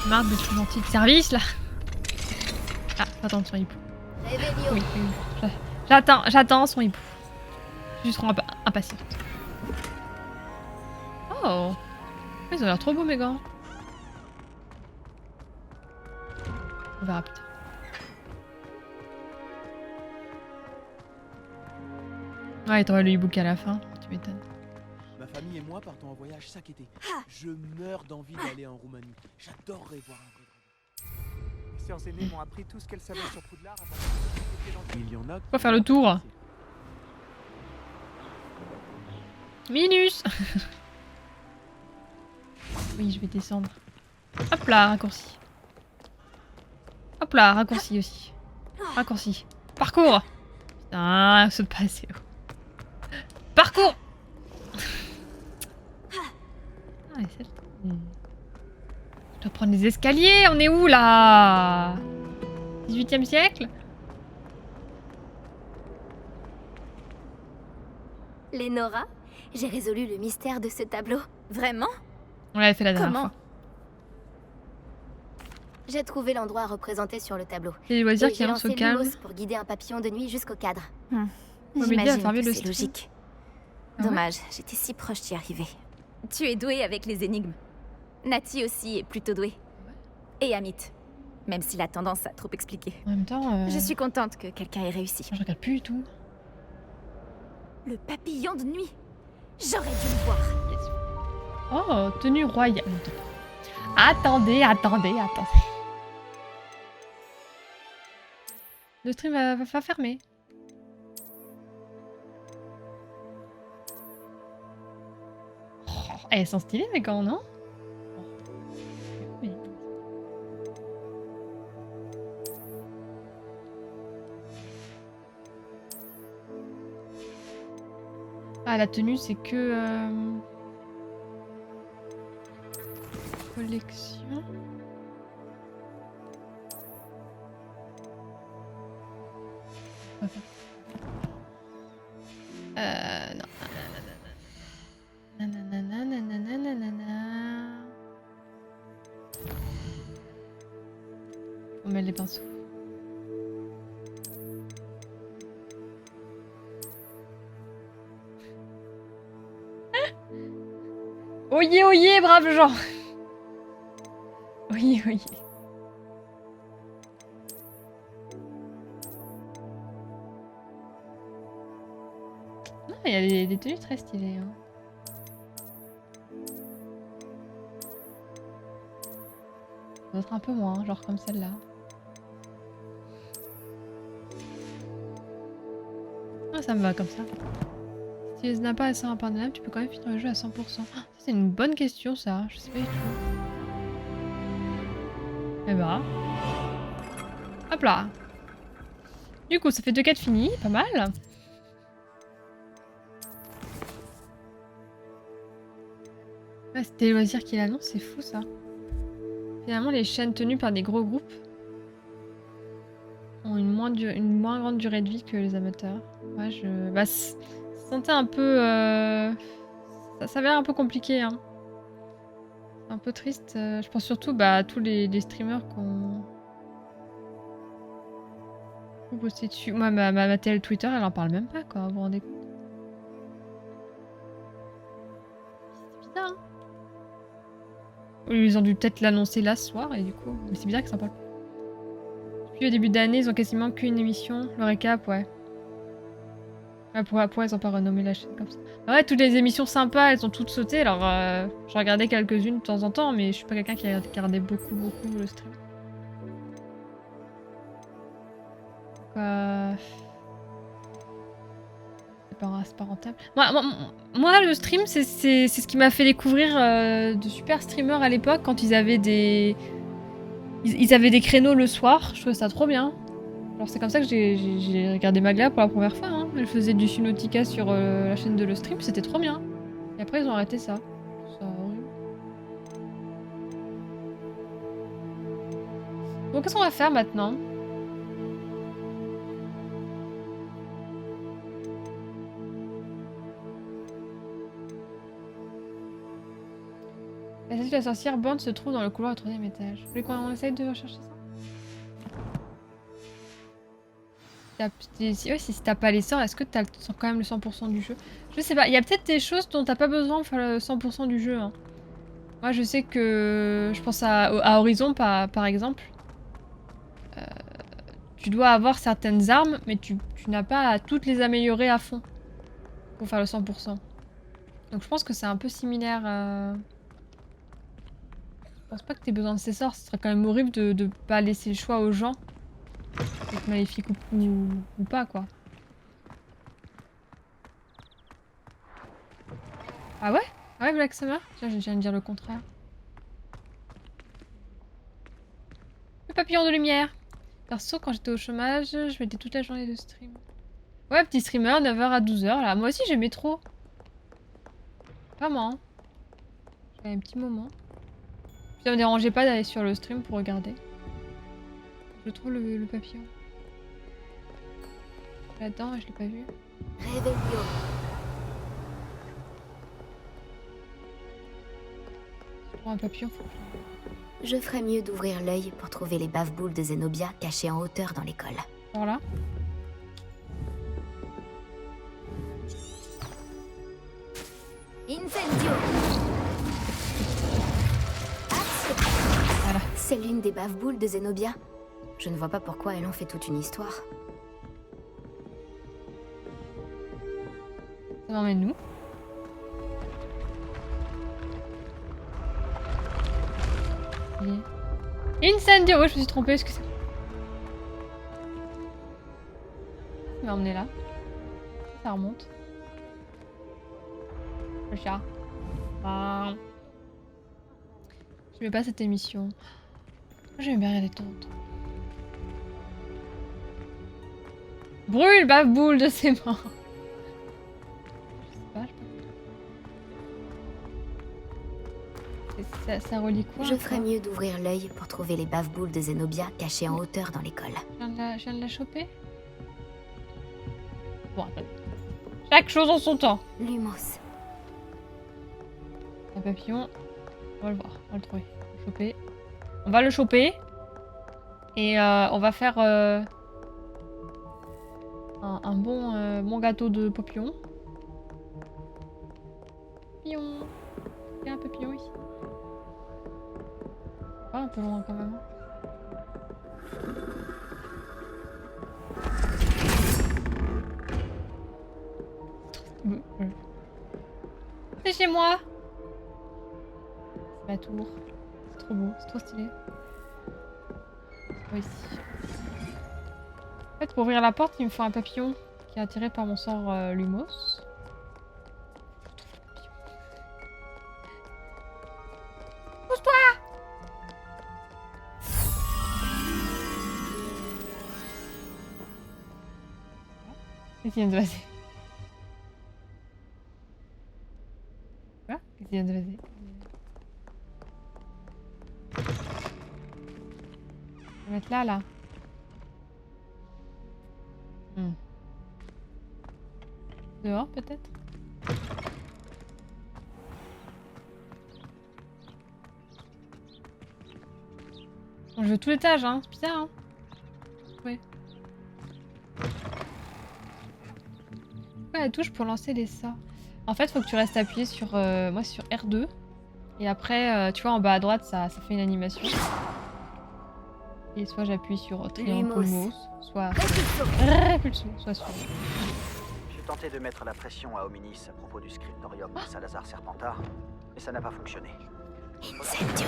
Marre de ce gentil de service là. Ah, attends son hibou. Réveillon. Oui, oui. J'attends son hibou. Je suis trop impatiente. Oh, ils ont l'air trop beaux mes gants. On verra plus tard. Ouais, t'auras le hibou qu'à la fin, tu m'étonnes. Ma famille et moi partons en voyage chaque été. Je meurs d'envie d'aller en Roumanie. J'adorerais voir un vrai dragon. Les sœurs aînées m'ont appris tout ce qu'elles savaient sur Poudlard avant. Il y en a. Faut faire le tour. Minus. Oui, je vais descendre. Hop là, raccourci. Hop là, raccourci aussi. Raccourci. Parcours. Putain, se passer. Parcours. Ah, et celle-là. Je dois prendre les escaliers. On est où là? 18e siècle? Lénora, j'ai résolu le mystère de ce tableau. Vraiment? On l'avait fait la dernière Comment? fois. J'ai trouvé l'endroit représenté sur le tableau. C'est les loisirs Et qui j'ai lancent lancé au calme. Lumos pour guider un papillon de nuit jusqu'au cadre. mais dis, J'imagine elle fermait que le c'est stream. logique. Ah ouais? Dommage, j'étais si proche d'y arriver. Tu es douée avec les énigmes. Nati aussi est plutôt douée. Et Amit, même s'il a tendance à trop expliquer. En même temps, Je suis contente que quelqu'un ait réussi. je regarde plus du tout. Le papillon de nuit. J'aurais dû le voir. Oh, tenue royale. Attendez. Le stream va fermer. Oh, elles sont stylées mes gants, non? Oui. Ah, la tenue, c'est que... Collection. Non. Nanana. On met les pinceaux. Oyez, oyez, braves gens. Oyez, oyez. Non, il y a des tenues très stylées. Hein. D'autres un peu moins, genre comme celle-là. Ah, ça me va comme ça. Si tu n'as pas assez impardonnable, tu peux quand même finir le jeu à 100%. Ah, c'est une bonne question ça, je sais pas du tout. Eh bah. Hop là. Du coup, ça fait 2 quêtes finies, pas mal. Ah, c'était les loisirs qu'il annonce, c'est fou ça. Finalement, les chaînes tenues par des gros groupes ont une moins grande durée de vie que les amateurs. Ouais, bah, ça sentait un peu... Ça s'avère un peu compliqué, hein. Un peu triste. Je pense surtout bah, à tous les streamers qu'on bossé dessus. Moi, ma TL Twitter, elle en parle même pas, quoi. Vous vous rendez compte? C'est bizarre, hein. Ils ont dû peut-être l'annoncer là ce soir, et du coup... Mais c'est bizarre que ça en parle pas. Depuis le début d'année, ils ont quasiment qu'une émission. Le récap, ouais. Ah, pourquoi ils ont pas renommé la chaîne comme ça? Ah ouais, toutes les émissions sympas, elles ont toutes sauté. Alors, je regardais quelques-unes de temps en temps, mais je suis pas quelqu'un qui regardait beaucoup le stream. C'est pas rentable. Moi, le stream, c'est ce qui m'a fait découvrir de super streamers à l'époque, quand ils avaient des... Ils avaient des créneaux le soir. Je trouvais ça trop bien. Alors c'est comme ça que j'ai regardé Magla pour la première fois. Hein. Elle faisait du Subnautica sur la chaîne de le stream, c'était trop bien. Et après ils ont arrêté ça. C'est horrible. Bon, qu'est-ce qu'on va faire maintenant? La statue de la sorcière Bond se trouve dans le couloir au 3e étage. Vous voulez qu'on essaye de rechercher ça? Si t'as pas les sorts, est-ce que t'as quand même le 100% du jeu? Je sais pas, il y a peut-être des choses dont t'as pas besoin pour faire le 100% du jeu. Hein. Moi je sais que... Je pense à Horizon par exemple. Tu dois avoir certaines armes, mais tu n'as pas à toutes les améliorer à fond. Pour faire le 100%. Donc je pense que c'est un peu similaire. Je pense pas que t'aies besoin de ces sorts, ce serait quand même horrible de pas laisser le choix aux gens. Être maléfique ou pas, quoi. Ah ouais? Ah ouais, Black Summer? Tiens, je viens de dire le contraire. Le papillon de lumière. Perso, quand j'étais au chômage, je mettais toute la journée de stream. Ouais, petit streamer, 9h à 12h, là. Moi aussi, j'aimais trop. Vraiment. J'avais un petit moment. Puis ça me dérangeait pas d'aller sur le stream pour regarder. Je trouve le papillon. Là-dedans, je l'ai pas vu. Réveillon. Je trouve un papillon, faut que Je ferais mieux d'ouvrir l'œil pour trouver les bave-boules de Zenobia cachées en hauteur dans l'école. alors là. Incendio. Action. Voilà. C'est l'une des bave-boules de Zenobia. Je ne vois pas pourquoi elle en fait toute une histoire. Ça m'emmène où? Incendio! Ouais, je me suis trompée, excusez-moi. Il m'a emmené là. Ça remonte. Le chat. Ah. Je mets pas cette émission. J'aime bien regarder de temps en temps. Brûle, bave-boule de ses mains. Ça relie quoi? Je ferais mieux d'ouvrir l'œil pour trouver les bave-boules de Zenobia cachées en hauteur dans l'école. Je viens de la choper. Bon, attends. Chaque chose en son temps. Lumos. Un papillon. On va le voir, on va le trouver. On va le choper. On va le choper. Et on va faire un bon gâteau de papillon. Papillon. Il y a un papillon ici. Pas un peu loin quand même. C'est chez moi. C'est ma tour. C'est trop beau, c'est trop stylé. C'est trop ici. En fait, pour ouvrir la porte, il me faut un papillon qui est attiré par mon sort Lumos. Pousse-toi! Qu'est-ce qui vient de passer? Quoi? Qu'est-ce qui vient de passer? Je vais mettre là. Dehors peut-être? Bon, je veux tout l'étage, hein, c'est bizarre, hein. Oui. Ouais, la touche pour lancer les sorts. En fait, faut que tu restes appuyé sur, moi, sur R2. Et après, tu vois, en bas à droite, ça fait une animation. Et soit j'appuie sur triangle Lumos, soit Répulso, soit sur... J'ai tenté de mettre la pression à Hominis à propos du scriptorium de Salazar Serpentard, mais ça n'a pas fonctionné. Incendio.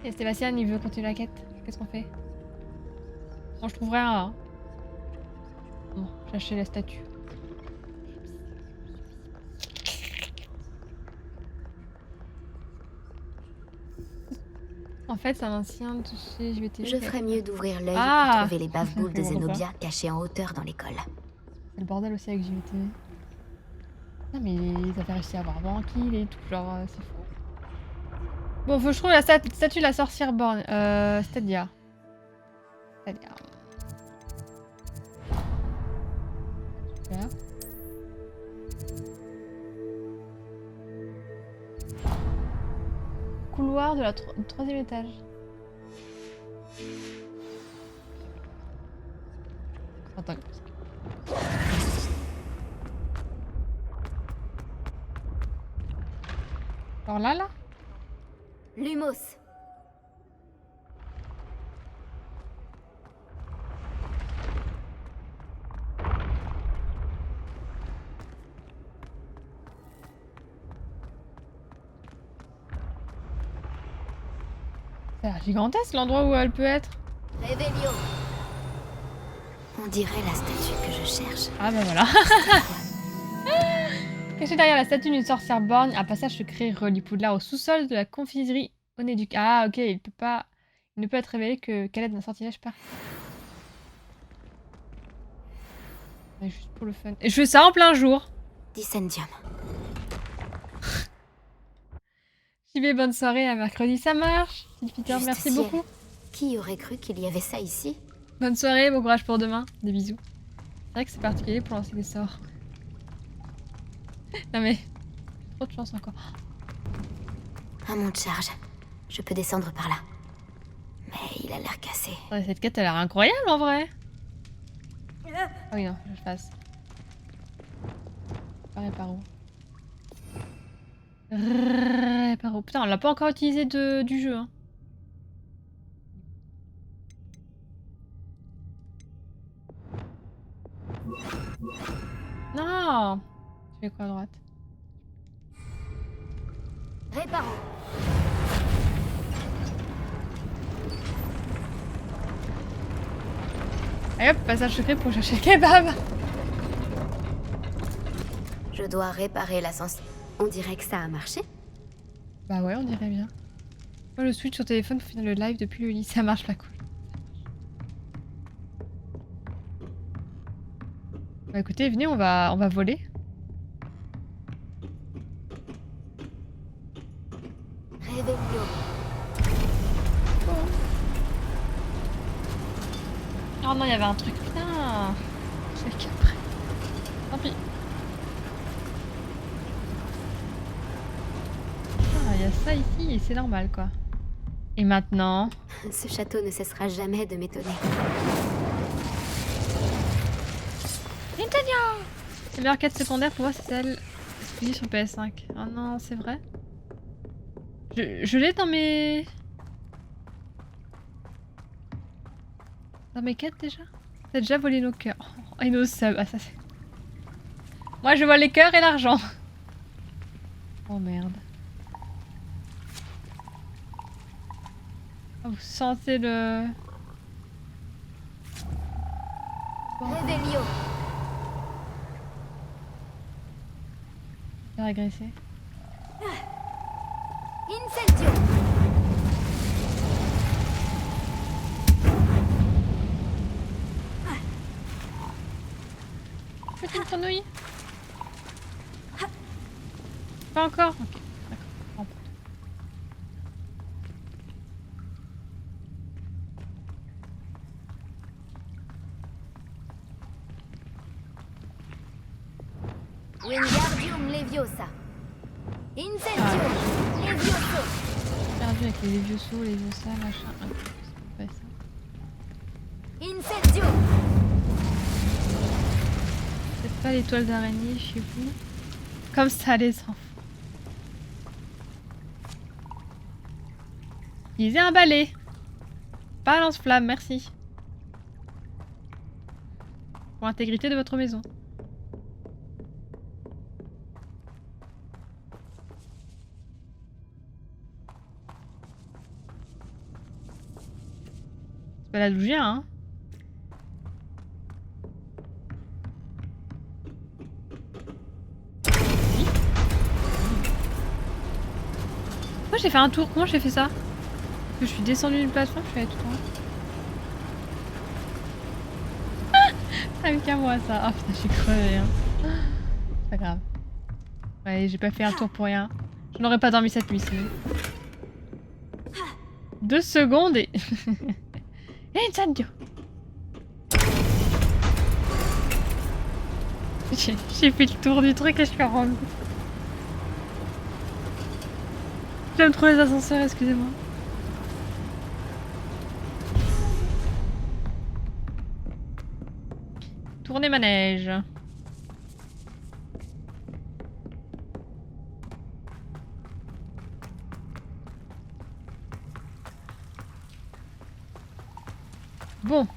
Et Sébastien, il veut continuer la quête. Qu'est-ce qu'on fait? Bon, je trouve rien. Hein. Bon, j'ai acheté la statue. En fait, c'est un ancien touché JVT. Je ferais mieux d'ouvrir l'œil Ah pour trouver les baves-boules de Je comprends. Zenobia cachées en hauteur dans l'école. C'est le bordel aussi avec JVT. Non mais ils avaient réussi à avoir Banquille et tout, genre c'est fou. Bon, faut que je trouve la statue de la sorcière borgne. Stadia. Stadia. Super. Couloir de la du troisième étage. Attends. Alors là Lumos. Ça a l'air gigantesque l'endroit où elle peut être. Revelio. On dirait la statue que je cherche. Ah bah voilà. Caché derrière la statue d'une sorcière borgne, un passage secret relie Poudlard au sous-sol de la confiserie Onéduc. Ah ok, il ne peut être révélé que qu'à l'aide d'un sortilège par. Mais juste pour le fun. Et je fais ça en plein jour. Dissendium. JB, bonne soirée, à mercredi, ça marche. Peter, Juste merci ciel. beaucoup. Qui aurait cru qu'il y avait ça ici? Bonne soirée, bon courage pour demain. Des bisous. C'est vrai que c'est particulier pour lancer des sorts. Non mais, trop de chance encore. Un monte charge. Je peux descendre par là. Mais il a l'air cassé. Ouais, cette quête a l'air incroyable en vrai. Ah oui, non, je passe. Pareil par où? Par où? Putain, on l'a pas encore utilisé du jeu. Hein. Non! Tu fais quoi à droite? Réparo. Allez hop, passage secret pour chercher le kebab! Je dois réparer l'ascenseur. On dirait que ça a marché. Bah ouais, on dirait bien. Moi, le switch sur téléphone pour finir le live depuis le lit, ça marche pas cool. Bah écoutez, venez, on va voler. Revelio. Oh non, il y avait un truc, putain! Je l'ai qu'après. Tant pis. Ah, il y a ça ici et c'est normal quoi. Et maintenant? Ce château ne cessera jamais de m'étonner. Nintendo! La meilleure quête secondaire pour moi c'est celle exclusive sur PS5. Oh non, c'est vrai? Je l'ai dans mes... Dans mes quêtes déjà? T'as déjà volé nos cœurs. Oh, et nos subs. Ah, ça c'est... Moi je vole les cœurs et l'argent. Oh merde. Oh, vous sentez le... Revelio. J'ai régressé. Incendio. Petite grenouille. Pas encore. Ok, d'accord. Prends. Wingardium Leviosa. Incendio. Levioso. Perdu avec les vieux sauts, les vieux ça, machin. C'est pas ça. Incendio. C'est pas l'étoile d'araignée chez vous. Comme ça, les enfants. Utilisez un balai. Pas un lance-flamme, merci. Pour l'intégrité de votre maison. C'est pas là d'où je viens, hein. Moi j'ai fait un tour, comment j'ai fait ça? Parce que je suis descendue d'une plateforme, je suis allée tout droit. Avec à moi ça. Oh putain, je suis crevée. Hein. C'est pas grave. Ouais, j'ai pas fait un tour pour rien. Je n'aurais pas dormi cette nuit sinon. 2 secondes et... Incendio. J'ai fait le tour du truc et je suis rendue. J'aime trop les ascenseurs, excusez-moi. Tournez manège. Bon.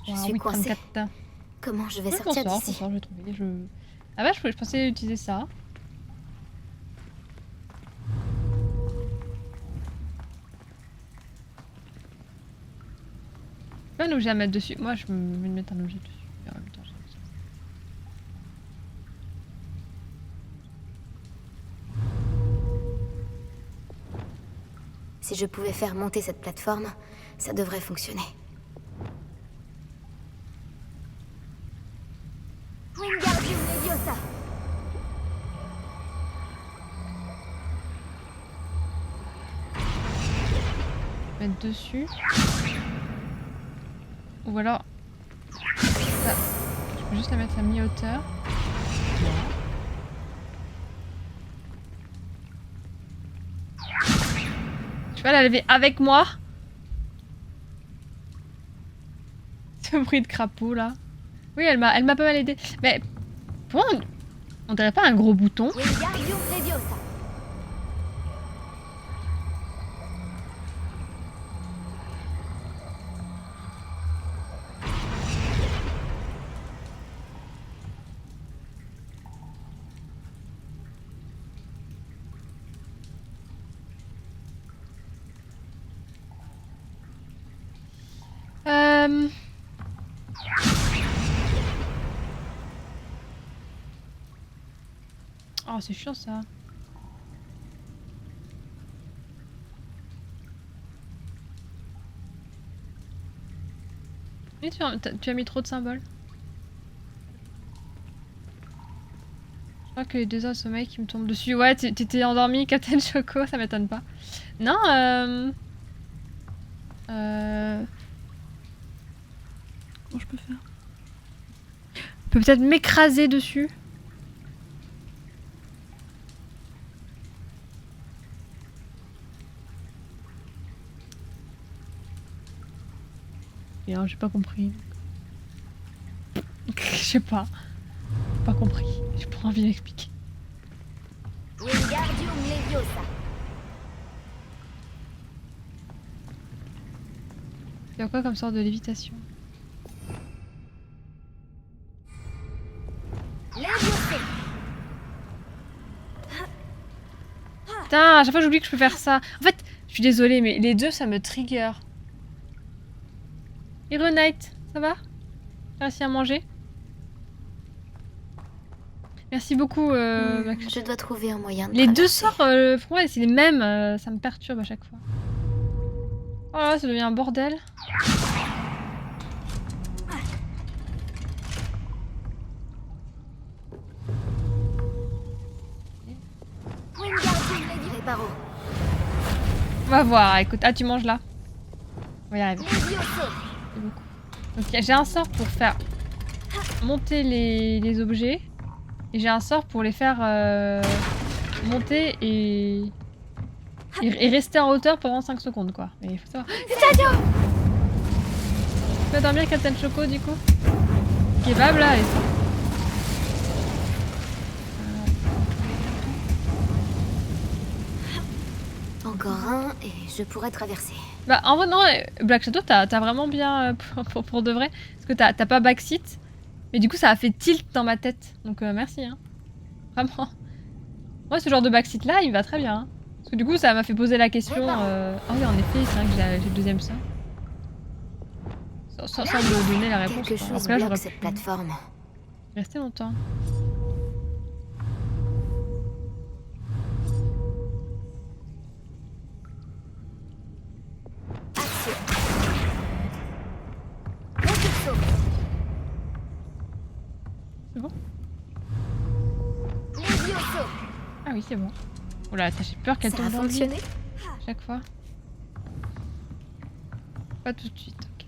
Je suis coincée. 34. Comment je vais Je sortir m'en d'ici? sors, je vais trouver. Ah bah je pensais utiliser ça. Pas un objet à mettre dessus. Moi je vais me mettre un objet dessus. En même temps, Si je pouvais faire monter cette plateforme, ça devrait fonctionner. Wingardium Leviosa. mettre dessus. Ou alors... Ça. Je peux juste la mettre à mi-hauteur. Je vais la lever avec moi. Ce bruit de crapaud là. Oui, elle m'a pas mal aidé. Mais pourquoi on dirait pas un gros bouton? Wingardium Leviosa. Oh, c'est chiant ça. Oui, tu as mis trop de symboles. Je crois que les 2 heures de sommeil qui me tombent dessus. Ouais, t'étais endormi, Captain Choco, ça m'étonne pas. Non, comment je peux faire? Je peux peut-être m'écraser dessus. Et alors, j'ai pas compris. Je sais pas. Pas compris. J'ai pas envie d'expliquer. Wingardium Leviosa. Il y a quoi comme sorte de lévitation? Leviosa. Putain, à chaque fois j'oublie que je peux faire ça. En fait, je suis désolée, mais les deux ça me trigger. Hero Knight, ça va? T'as réussi à manger? Merci beaucoup. Je dois trouver un moyen de Les deux traverser. sorts, pour moi, c'est les mêmes. Ça me perturbe à chaque fois. Oh là, ça devient un bordel. Réparo. On va voir, écoute. Ah, tu manges là. On va y arriver. C'est beaucoup. Donc j'ai un sort pour faire monter les objets. Et j'ai un sort pour les faire monter et rester en hauteur pendant 5 secondes, quoi. Mais il faut savoir. C'est Tadio! Tu vas dormir, Captain Choco, du coup? Kebab, là, et ça. Encore un et je pourrais traverser. Bah, en vrai, non, Black Shadow, t'as vraiment bien pour de vrai. Parce que t'as pas backseat. Mais du coup, ça a fait tilt dans ma tête. Donc, merci, hein. Vraiment. Moi, ce genre de backseat là, il va très bien. Hein. Parce que du coup, ça m'a fait poser la question. Ah oui, en effet, c'est vrai que j'ai le deuxième ça. Sans me donner la réponse. Quelque chose bloque cette plateforme. Rester longtemps. C'est bon? Ah oui, c'est bon. Oh là, j'ai peur qu'elle tombe dans le vide. Chaque fois. Pas tout de suite, ok.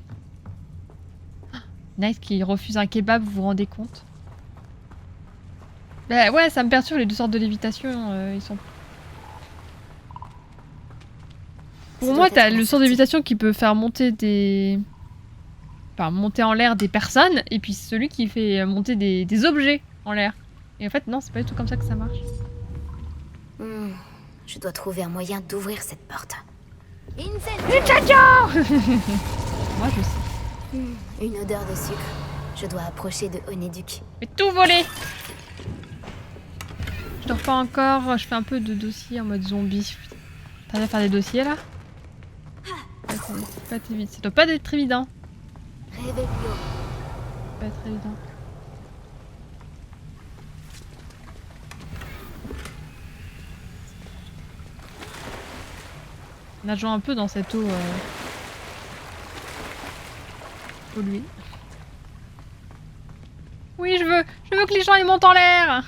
Ah, Nice qui refuse un kebab, vous vous rendez compte? Bah ouais, ça me perturbe les deux sortes de lévitation, ils sont... Pour moi, t'as le sort de lévitation qui peut faire monter des... Enfin, monter en l'air des personnes, et puis celui qui fait monter des objets en l'air. Et en fait, non, c'est pas du tout comme ça que ça marche. Je dois trouver un moyen d'ouvrir cette porte. Moi, je sais. Une odeur de sucre. Je dois approcher de Onéduc. Mais tout volé! Je dors pas encore, je fais un peu de dossier en mode zombie. T'arrives à faire des dossiers là? C'est pas vite. Ça doit pas être évident. Réveillon. Pas être évident. Nageons un peu dans cette eau polluée. Oui, je veux que les gens ils montent en l'air.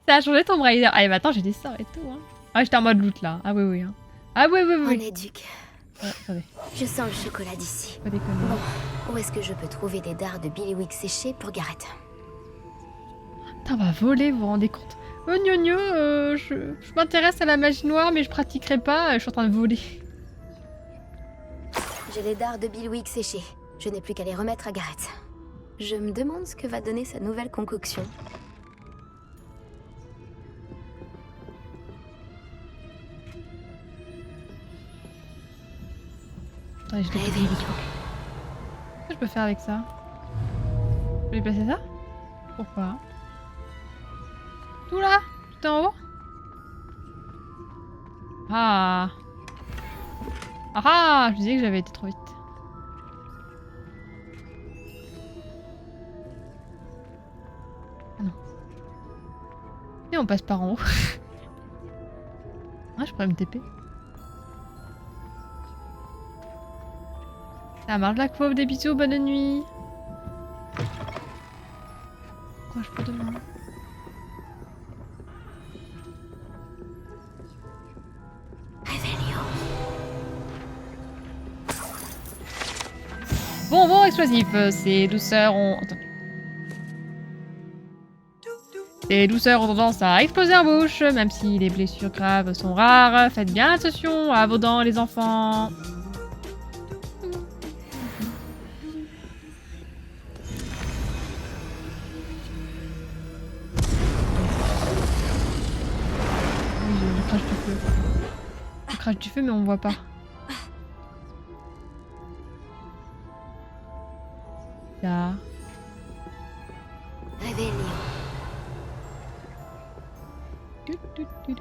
Ça a changé ton Raider. Ah mais attends, j'ai des sorts et tout. Hein. Ah, j'étais en mode loot là. Ah oui, oui. Hein. Ah oui, oui, oui. Onéduc. Ouais, attendez. Je sens le chocolat d'ici. Pas déconner. Bon, où est-ce que je peux trouver des dards de Billywick séchés pour Gareth? Putain, on va voler, vous vous rendez compte? Gnogno, je m'intéresse à la magie noire, mais je pratiquerai pas. Je suis en train de voler. J'ai les dards de Billywick séchés. Je n'ai plus qu'à les remettre à Gareth. Je me demande ce que va donner sa nouvelle concoction. Attendez, je déplace des trucs. Qu'est-ce que je peux faire avec ça? Je peux déplacer ça? Pourquoi? Tout là? Tout en haut? Ah! Ah ah! Je disais que j'avais été trop vite. Ah non. Et on passe par en haut. Ah, je pourrais me TP. Ça marche la couve, des bisous, bonne nuit. Quoi, je peux demain? Bonbon explosif, ces douceurs ont... Attends. Ces douceurs ont tendance à exploser en bouche, même si les blessures graves sont rares. Faites bien attention à vos dents, les enfants. Oui, je crache du feu. Je crache du feu, mais on voit pas. bizarre. Réveillon. Tut, tut, tut.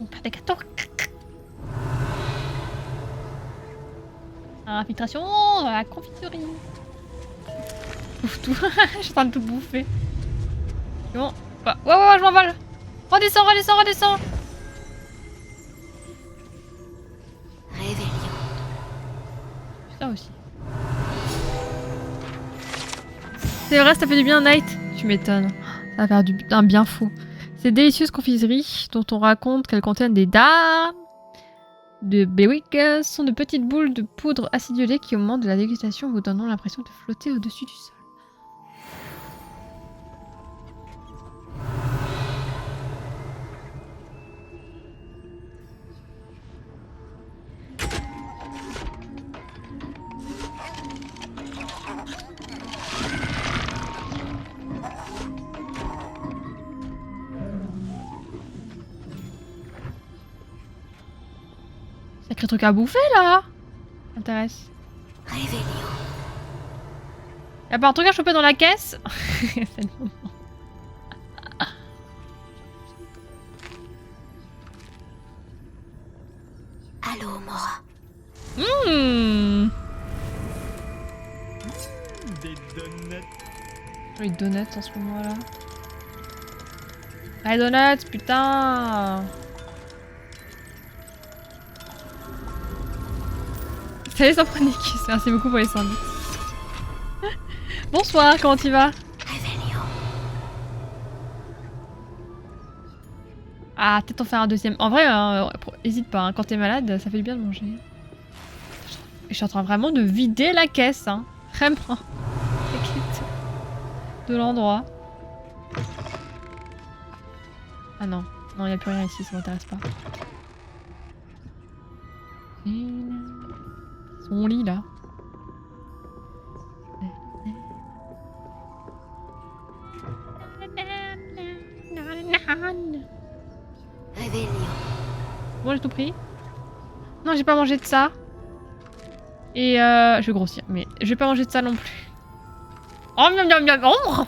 Une part de gâteau. Infiltration dans la confiserie. Bouffe tout. Je suis en train de tout bouffer. C'est bon. Ouais, je m'envole. Redescends. Réveillon. Ça aussi. C'est vrai, ça fait du bien, Night. Tu m'étonnes. Ça va faire un bien fou. Ces délicieuses confiseries dont on raconte qu'elles contiennent des dards de Bewick sont de petites boules de poudre acidulée qui, au moment de la dégustation, vous donneront l'impression de flotter au-dessus du sol. Sacré truc à bouffer là. Ça m'intéresse. Réveillon. Y'a pas un truc à choper dans la caisse? C'est le moment. Allô, Mora. Des donuts. J'ai des donuts en ce moment là. Allez, donuts, putain. Salut Symphonicus, merci beaucoup pour les 100 bits. Bonsoir, comment tu vas? Réveillon. Ah, peut-être en faire un deuxième. En vrai, hésite pas, hein, quand t'es malade, ça fait du bien de manger. Je suis en train vraiment de vider la caisse, hein. Vraiment. De l'endroit. Ah non, non, y a plus rien ici, ça m'intéresse pas. Son lit là. Réveillon. Bon, j'ai tout pris. Non, j'ai pas mangé de ça. Et je vais grossir, mais je vais pas manger de ça non plus. Oh, miam miam miam. Oh.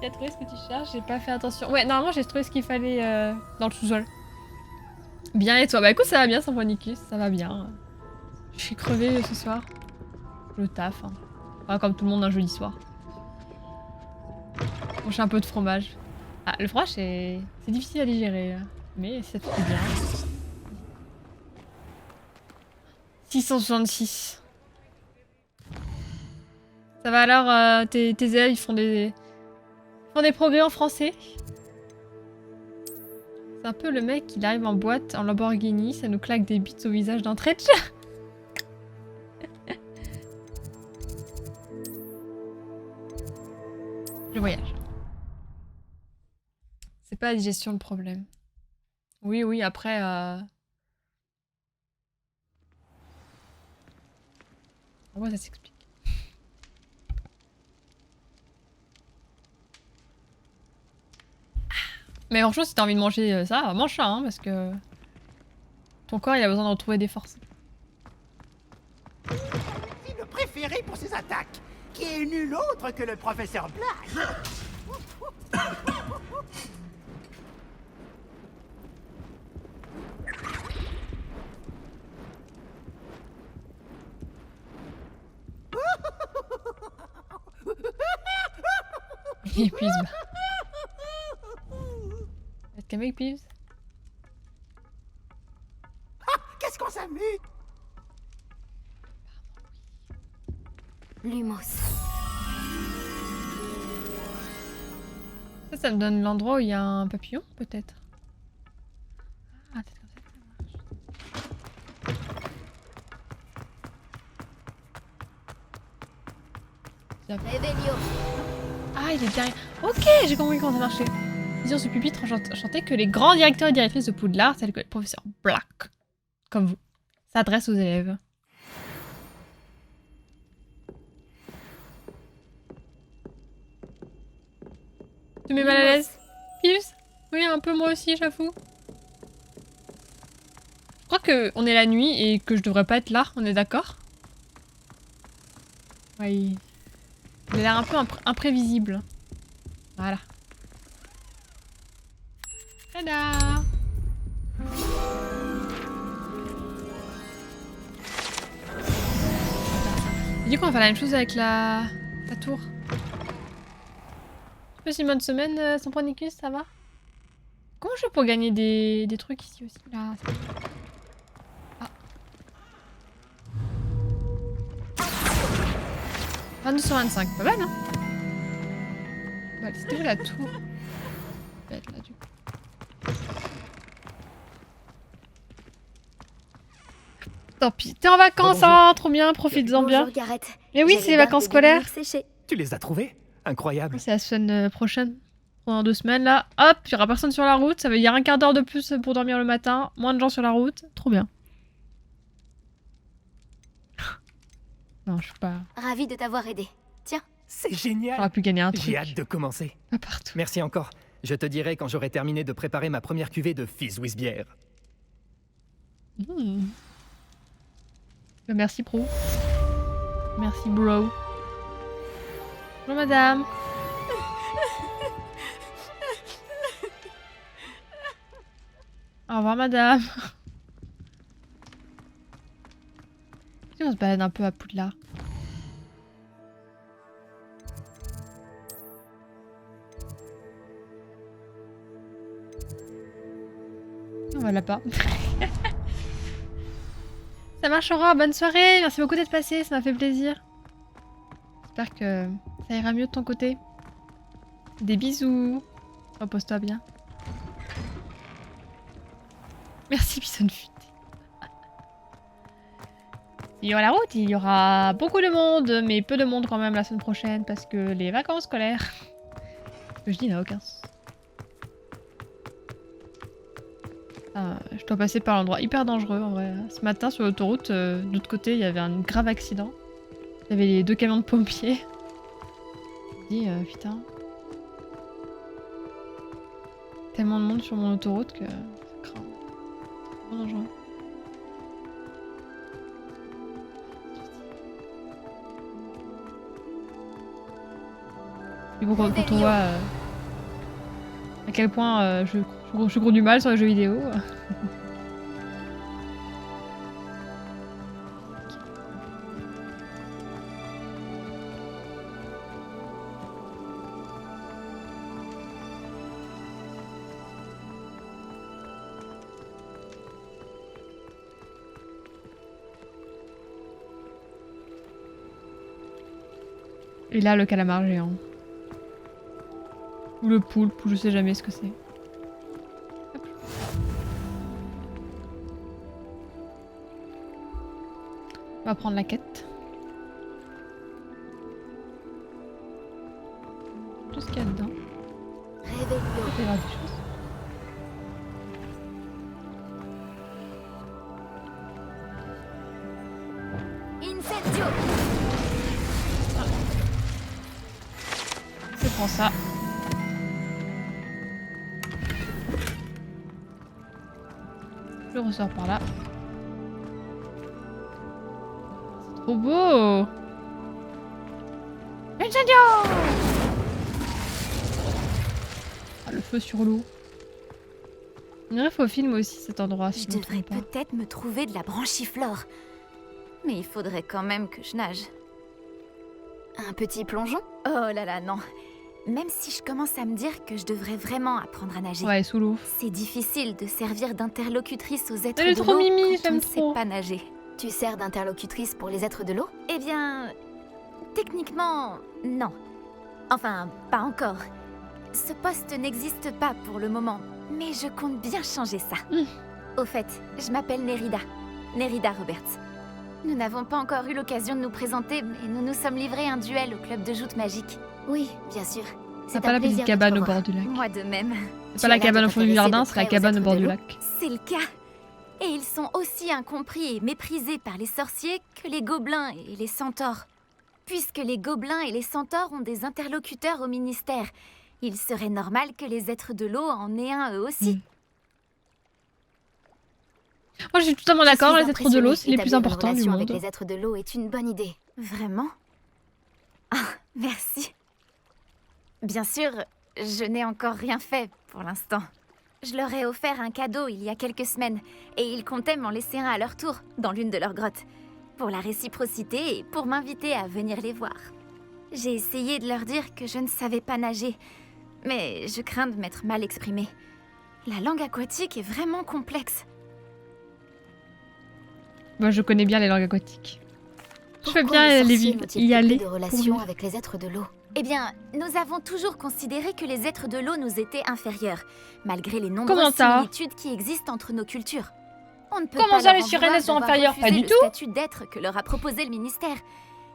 Tu as trouvé ce que tu cherches? J'ai pas fait attention. Ouais, normalement j'ai trouvé ce qu'il fallait dans le sous-sol. Bien, et toi? Bah écoute, ça va bien, Symphonicus, ça va bien. Je suis crevée ce soir. Le taf, hein. Enfin, comme tout le monde un jeudi soir. Bon, j'ai un peu de fromage. Ah, le fromage, c'est difficile à digérer, là. Mais ça fait bien. 666. Ça va alors, tes élèves, ils font des progrès en français? C'est un peu le mec, il arrive en boîte, en Lamborghini, ça nous claque des bites au visage d'entrée de jeu. Le voyage. C'est pas la digestion le problème. Oui, après... Moi, ça s'explique. Mais franchement, si t'as envie de manger ça, mange ça, hein, parce que... Ton corps, il a besoin de retrouver des forces. Le préféré pour ses attaques, qui est nul autre que le professeur Black. Il épuise. Est-ce qu'un mec Peeves? Qu'est-ce qu'on s'amuse? Lumos. Ça me donne l'endroit où il y a un papillon, peut-être. Ah, peut-être comme ça. Réveillon. Ah, il est derrière. Ok, j'ai compris comment ça marchait. Sur ce pupitre chantait que les grands directeurs et directrices de Poudlard, tels que le professeur Black, comme vous, s'adressent aux élèves. Tu mets mal à l'aise, Pius? Oui, un peu moi aussi, j'avoue. Je crois qu'on est la nuit et que je devrais pas être là, on est d'accord? Oui. Il a l'air un peu imprévisible. Voilà. Tada! Du coup, on va faire la même chose avec la tour. Je passe une bonne semaine sans Pronicus, ça va? Comment je fais pour gagner des trucs ici aussi là? Ah. 22 sur 25, pas mal hein? Bah, c'était où la tour? Là, du coup. Tant pis, t'es en vacances, hein, trop bien, profites-en bien. Bonjour, Gareth. Mais oui, c'est les vacances scolaires. Tu les as trouvés? Incroyable. C'est la semaine prochaine. Pendant 2 semaines là. Hop, il y aura personne sur la route. Ça veut dire un quart d'heure de plus pour dormir le matin. Moins de gens sur la route. Trop bien. Non, je suis pas... Ravie de t'avoir aidé. Tiens. C'est génial. J'aurais pu gagner un truc. J'ai hâte de commencer. Pas partout. Merci encore. Je te dirai quand j'aurai terminé de préparer ma première cuvée de Fizz With bière. Mmh. Merci pro. Merci bro. Bonjour madame. Au revoir madame. Si on se balade un peu à Poudlard. On va là-bas. Ça marche Aurore, bonne soirée. Merci beaucoup d'être passé, ça m'a fait plaisir. J'espère que ça ira mieux de ton côté. Des bisous. Repose-toi bien. Merci Bison Futé. Il y aura la route, il y aura beaucoup de monde, mais peu de monde quand même la semaine prochaine parce que les vacances scolaires. Ce que je dis n'a aucun sens. Je dois passer par l'endroit hyper dangereux en vrai. Ce matin sur l'autoroute, de l'autre côté, il y avait un grave accident. Il y avait les 2 camions de pompiers. Je me dis, putain. Tellement de monde sur mon autoroute que ça craint. C'est vraiment dangereux. Et bon, quand on voit à quel point je cours du mal sur les jeux vidéo. Et là, le calamar géant. Ou le poulpe, ou je sais jamais ce que c'est. On va prendre la quête. Tout ce qu'il y a dedans. Réveille-le. Il y aura des choses. Incendio. Je prends ça. Je ressors par là. C'est trop beau! Incendio! Ah, le feu sur l'eau. On dirait qu'il film aussi cet endroit. Je si je me devrais trompe pas. peut-être me trouver de la branchiflore. Mais il faudrait quand même que je nage. Un petit plongeon? Oh là là, non. Même si je commence à me dire que je devrais vraiment apprendre à nager. Ouais, sous l'eau. C'est difficile de servir d'interlocutrice aux êtres Elle est de trop l'eau mimi, quand on j'aime ne trop. sait pas nager. Tu sers d'interlocutrice pour les êtres de l'eau? Eh bien, techniquement, non. Enfin, pas encore. Ce poste n'existe pas pour le moment, mais je compte bien changer ça. Au fait, je m'appelle Nerida. Nerida Roberts. Nous n'avons pas encore eu l'occasion de nous présenter, mais nous nous sommes livrés un duel au club de joute magique. Oui, bien sûr. C'est pas un la petite plaisir de cabane te au revoir. bord du lac. Moi de même. C'est pas la cabane au fond du jardin, c'est la cabane au bord du lac. C'est le cas. Et ils sont aussi incompris et méprisés par les sorciers que les gobelins et les centaures. Puisque les gobelins et les centaures ont des interlocuteurs au ministère, il serait normal que les êtres de l'eau en aient un eux aussi. Moi je suis totalement d'accord, Je les suis êtres de l'eau impressionnée c'est les plus qu'établir une importants du relation monde. avec les êtres de l'eau est une bonne idée. Vraiment? Ah, merci. Bien sûr, je n'ai encore rien fait pour l'instant. Je leur ai offert un cadeau il y a quelques semaines, et ils comptaient m'en laisser un à leur tour, dans l'une de leurs grottes, pour la réciprocité et pour m'inviter à venir les voir. J'ai essayé de leur dire que je ne savais pas nager, mais je crains de m'être mal exprimée. La langue aquatique est vraiment complexe. Moi je connais bien les langues aquatiques. Je veux Pourquoi bien les sorciers n'ont-ils y pas aller. de relation avec les êtres de l'eau? Eh bien, nous avons toujours considéré que les êtres de l'eau nous étaient inférieurs, malgré les Comment nombreuses ça? similitudes qui existent entre nos cultures. On ne peut Comment pas ça, leur les en sirènes, vouloir elles sont d'avoir inférieures? refusé Pas du le tout. statut d'être que leur a proposé le ministère.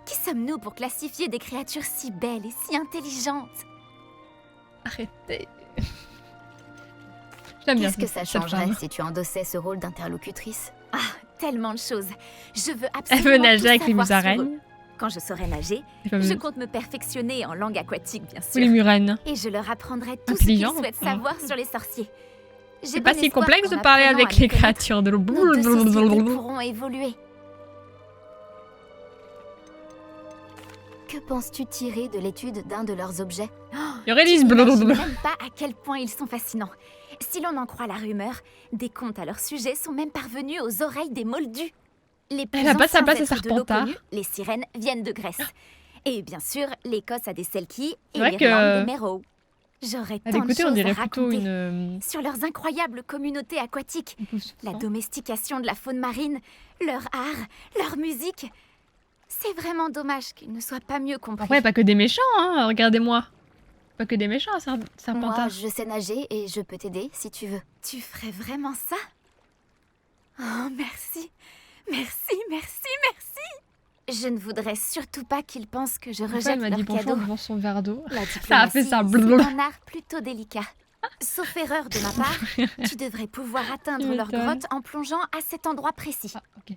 Qui sommes-nous pour classifier des créatures si belles et si intelligentes? Arrêtez. J'aime bien Qu'est-ce que ça cette changerait femme. si tu endossais ce rôle d'interlocutrice? Ah, tellement de choses. Je veux absolument Elle veut nager tout avec les savoir sur musaraignes. eux. Quand je saurai nager, Les fameuses- je compte me perfectionner en langue aquatique, bien Ou les sûr. murènes. Et je leur apprendrai tout ce qu'ils Intelligent. souhaitent savoir sur les sorciers. C'est pas si complexe de parler avec les créatures de l'eau. Nos deux sociétés pourront évoluer. Que penses-tu tirer de l'étude d'un de leurs objets? Il y aurait des Tu n'imagines blablabla. même pas à quel point ils sont fascinants. Si l'on en croit la rumeur, des contes à leur sujet sont même parvenus aux oreilles des Moldus. Les plus Elle a pas sa anciens place à êtres de l'eau Serpentard. connus, les sirènes, viennent de Grèce. Et bien sûr, l'Écosse a des Selkies et C'est vrai l'Irlande que- des Merrow. J'aurais À tant de l'écouter, on choses dirait à plutôt raconter une. sur leurs incroyables communautés aquatiques, la domestication de la faune marine, leur art, leur musique. C'est vraiment dommage qu'ils ne soient pas mieux compris. Après, pas que des méchants, hein. Regardez-moi. Pas que des méchants, Serpentard. Moi, je sais nager et je peux t'aider si tu veux. Tu ferais vraiment ça? Oh, merci. Merci, merci, merci. Je ne voudrais surtout pas qu'ils pensent que je Une fois, rejette elle m'a leur dit bonjour cadeau. devant son verre d'eau. La Ça a fait ça. diplomatie, c'est un art plutôt délicat. Sauf erreur de ma part, tu devrais pouvoir atteindre Tu leur m'étonnes. grotte en plongeant à cet endroit précis. Ah, ok.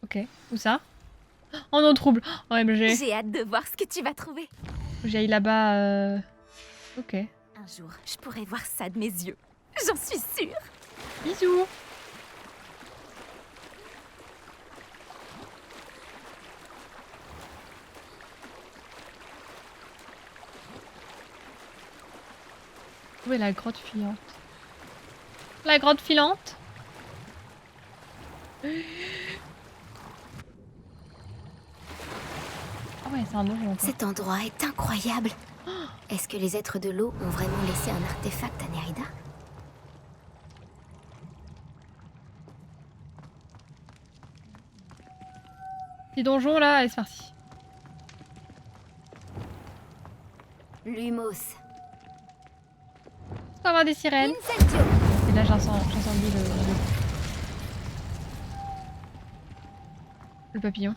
Ok. Où ça? Oh non, trouble. Oh, MG. J'ai hâte de voir ce que tu vas trouver. J'aille là-bas. Ok. Un jour, je pourrai voir ça de mes yeux. J'en suis sûre. Bisous. Où est la grotte filante? La grotte filante? Ah ouais, c'est un donjon encore. Cet endroit est incroyable. Est-ce que les êtres de l'eau ont vraiment laissé un artefact à Nerida? Petit donjon là, allez c'est parti. Lumos. On va avoir des sirènes. Incendio. Et là j'incendie le papillon.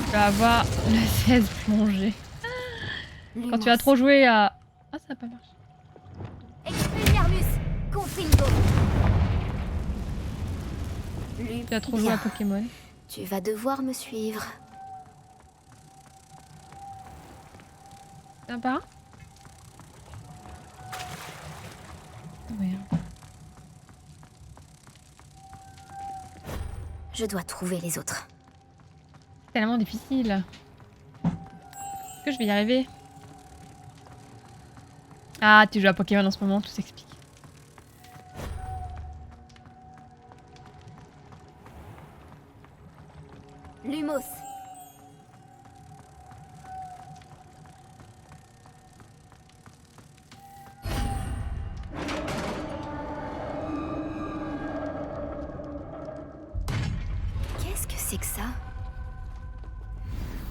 Tu vas avoir le 16 plongé. Quand tu vas trop jouer à... Ah ça n'a pas marché. Expelliarmus. Confringo. Tu vas trop jouer à Pokémon. Tu vas devoir me suivre. Sympa. Ouais. Je dois trouver les autres. C'est tellement difficile. Est-ce que je vais y arriver? Ah, tu joues à Pokémon en ce moment, tout s'explique. Lumos. Qu'est-ce que c'est que ça?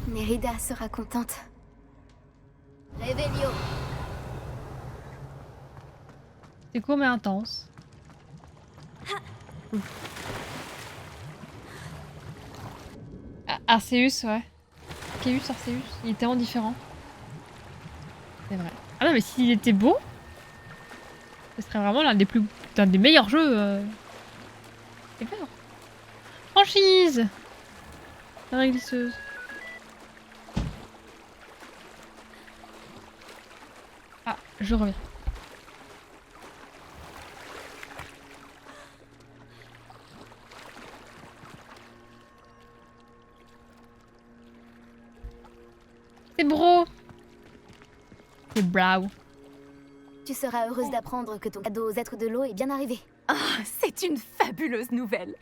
Nerida sera contente. Revelio. C'est court mais intense. Ah, Arceus, ouais. Arceus, il est tellement différent. Ah non, mais s'il était beau, ce serait vraiment l'un des meilleurs jeux. Ever. Franchise. La glisseuse. Ah, je reviens. C'est bro. C'est brow. Tu seras heureuse d'apprendre que ton cadeau aux êtres de l'eau est bien arrivé. Oh, c'est une fabuleuse nouvelle.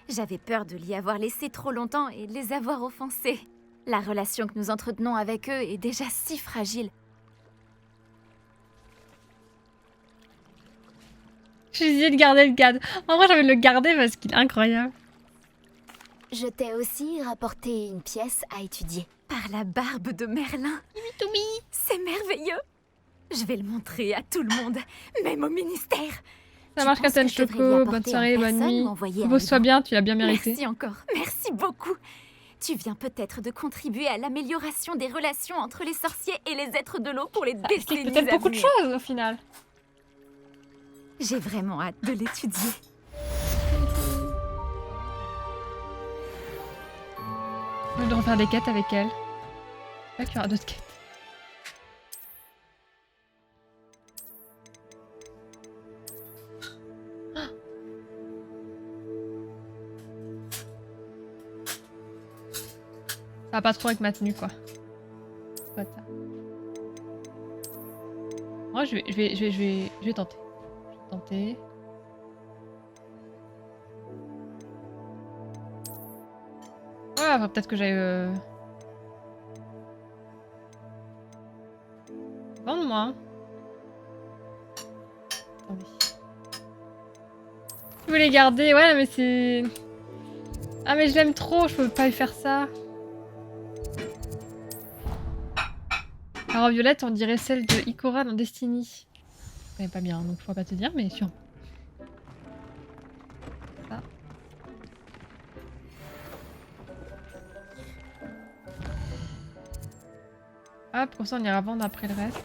J'avais peur de l'y avoir laissé trop longtemps et de les avoir offensés. La relation que nous entretenons avec eux est déjà si fragile. J'ai essayé de garder le cadre. En vrai, j'ai envie de le garder parce qu'il est incroyable. Je t'ai aussi rapporté une pièce à étudier. Par la barbe de Merlin. C'est merveilleux. Je vais le montrer à tout le monde, même au ministère. Ça marche, Captain Choco. Bonne soirée, bonne nuit. Repose-toi bien, tu l'as bien mérité. Merci encore. Merci beaucoup. Tu viens peut-être de contribuer à l'amélioration des relations entre les sorciers et les êtres de l'eau pour les décennies à peut-être beaucoup de venir. choses au final. J'ai vraiment hâte de l'étudier. J'ai envie de refaire des quêtes avec elle. J'espère qu'il y aura d'autres quêtes. Ça va pas trop avec ma tenue, quoi. Pas ça. Moi, je vais tenter. Je vais tenter. Ouais, enfin, peut-être que j'aille... Vendre-moi. Hein. Attendez. Je veux les garder, ouais, mais c'est... Ah, mais je l'aime trop, je peux pas lui faire ça. La robe violette, on dirait celle de Ikora dans Destiny. Je connais pas bien, donc je pourrais pas te dire, mais sûrement. Ça. Hop, comme ça on ira vendre après le reste.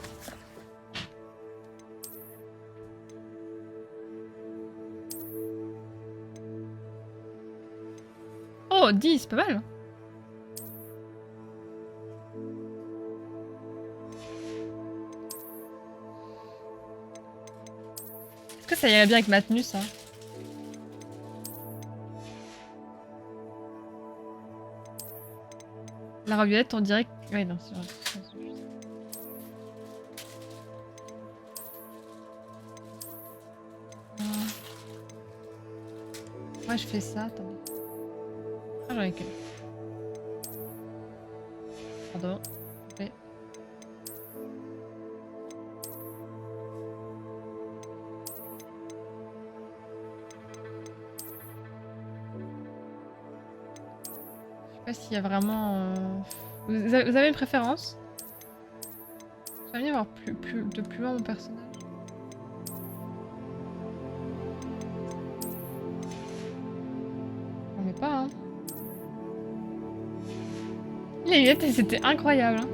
Oh, 10, pas mal. Est-ce que ça irait bien avec ma tenue, ça? La robe violette, on dirait que... Ouais, non, c'est vrai. Moi, je fais ça, attendez. Ah, j'en ai qu'une. Pardon. Ok. Je sais pas s'il y a vraiment... Vous avez une préférence? J'aimerais bien voir de plus loin mon personnage. On met pas, hein. Les lunettes, c'était incroyable, hein.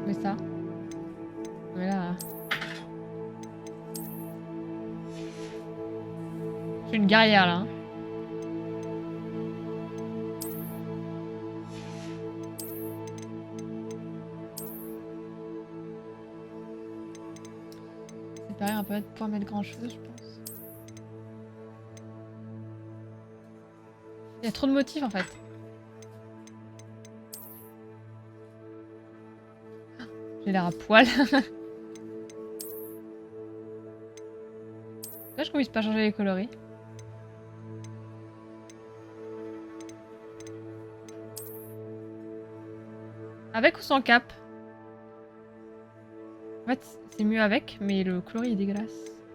Mais ça. Mais là... Je suis une guerrière, là, hein. C'est pareil, on peut pas mettre grand chose, je pense. Il y a trop de motifs, en fait. J'ai l'air à poil. Là, je ne puisse pas changer les coloris. Avec ou sans cap? En fait, c'est mieux avec, mais le coloris est dégueulasse.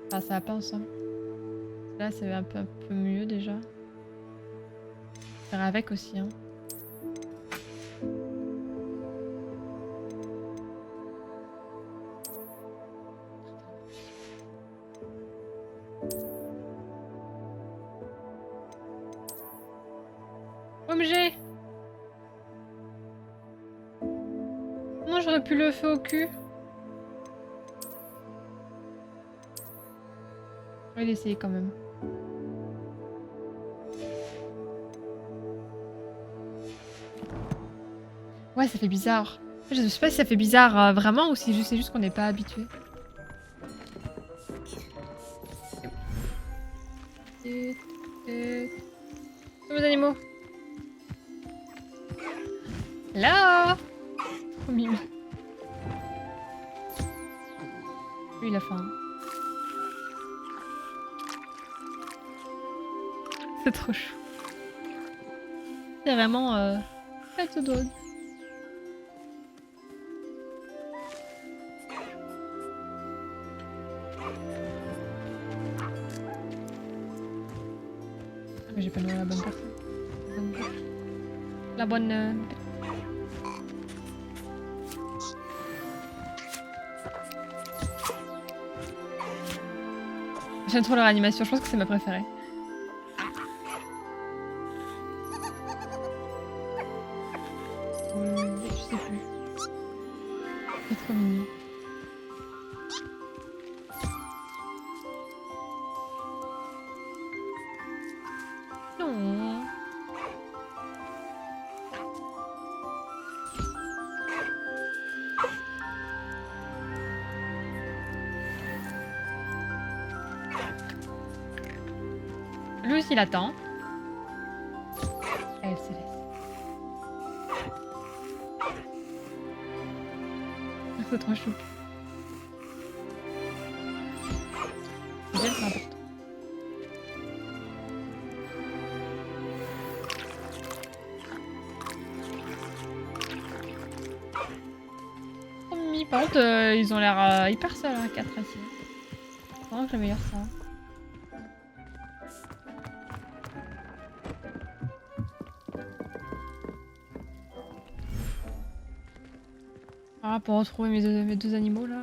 Enfin, ça va pas ensemble. Là, c'est un peu mieux déjà. Faire avec aussi, hein. OMG! Comment je plus le feu au cul. Je vais l'essayer quand même. Ouais, ça fait bizarre. Je sais pas si ça fait bizarre vraiment ou si c'est juste qu'on n'est pas habitué. Tous les animaux. Là. Oh, mimi. Lui, il a faim. C'est trop chou. C'est vraiment pet dog. Mais j'ai pas nommé la bonne personne. La bonne... J'aime trop leur animation, je pense que c'est ma préférée. Je sais plus. C'est trop mignon. Non. Lui aussi il attend. Elle se laisse. C'est trop chou. C'est important. Oh, Mimi, par contre, ils ont l'air hyper seuls, hein, 4 ici. C'est vraiment que le meilleur ça. Ah, pour retrouver mes deux animaux là.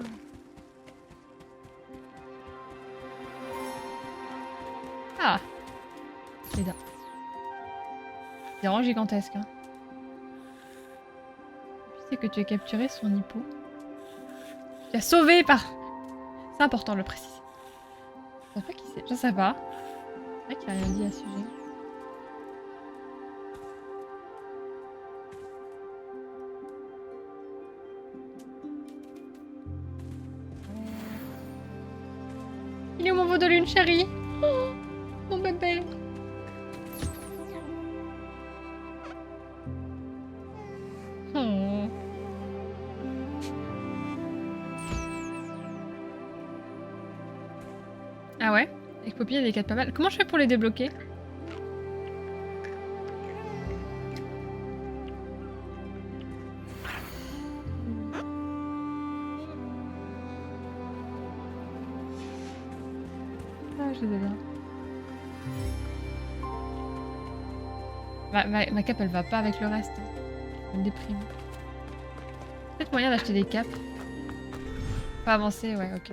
Ah, les dents. C'est vraiment gigantesque. Hein. Tu sais que tu as capturé son hippo. Tu as sauvé par. C'est important de le préciser. Je sais pas qui c'est. Je sais pas. C'est vrai qu'il a rien dit à ce sujet. Il est où mon veau de lune, chérie? Oh, mon bébé. Oh. Ah ouais? Avec Poppy, il y a des cartes pas mal. Comment je fais pour les débloquer? Ma cape elle va pas avec le reste. Elle me déprime. Peut-être moyen d'acheter des capes. Pas avancer, ouais, ok.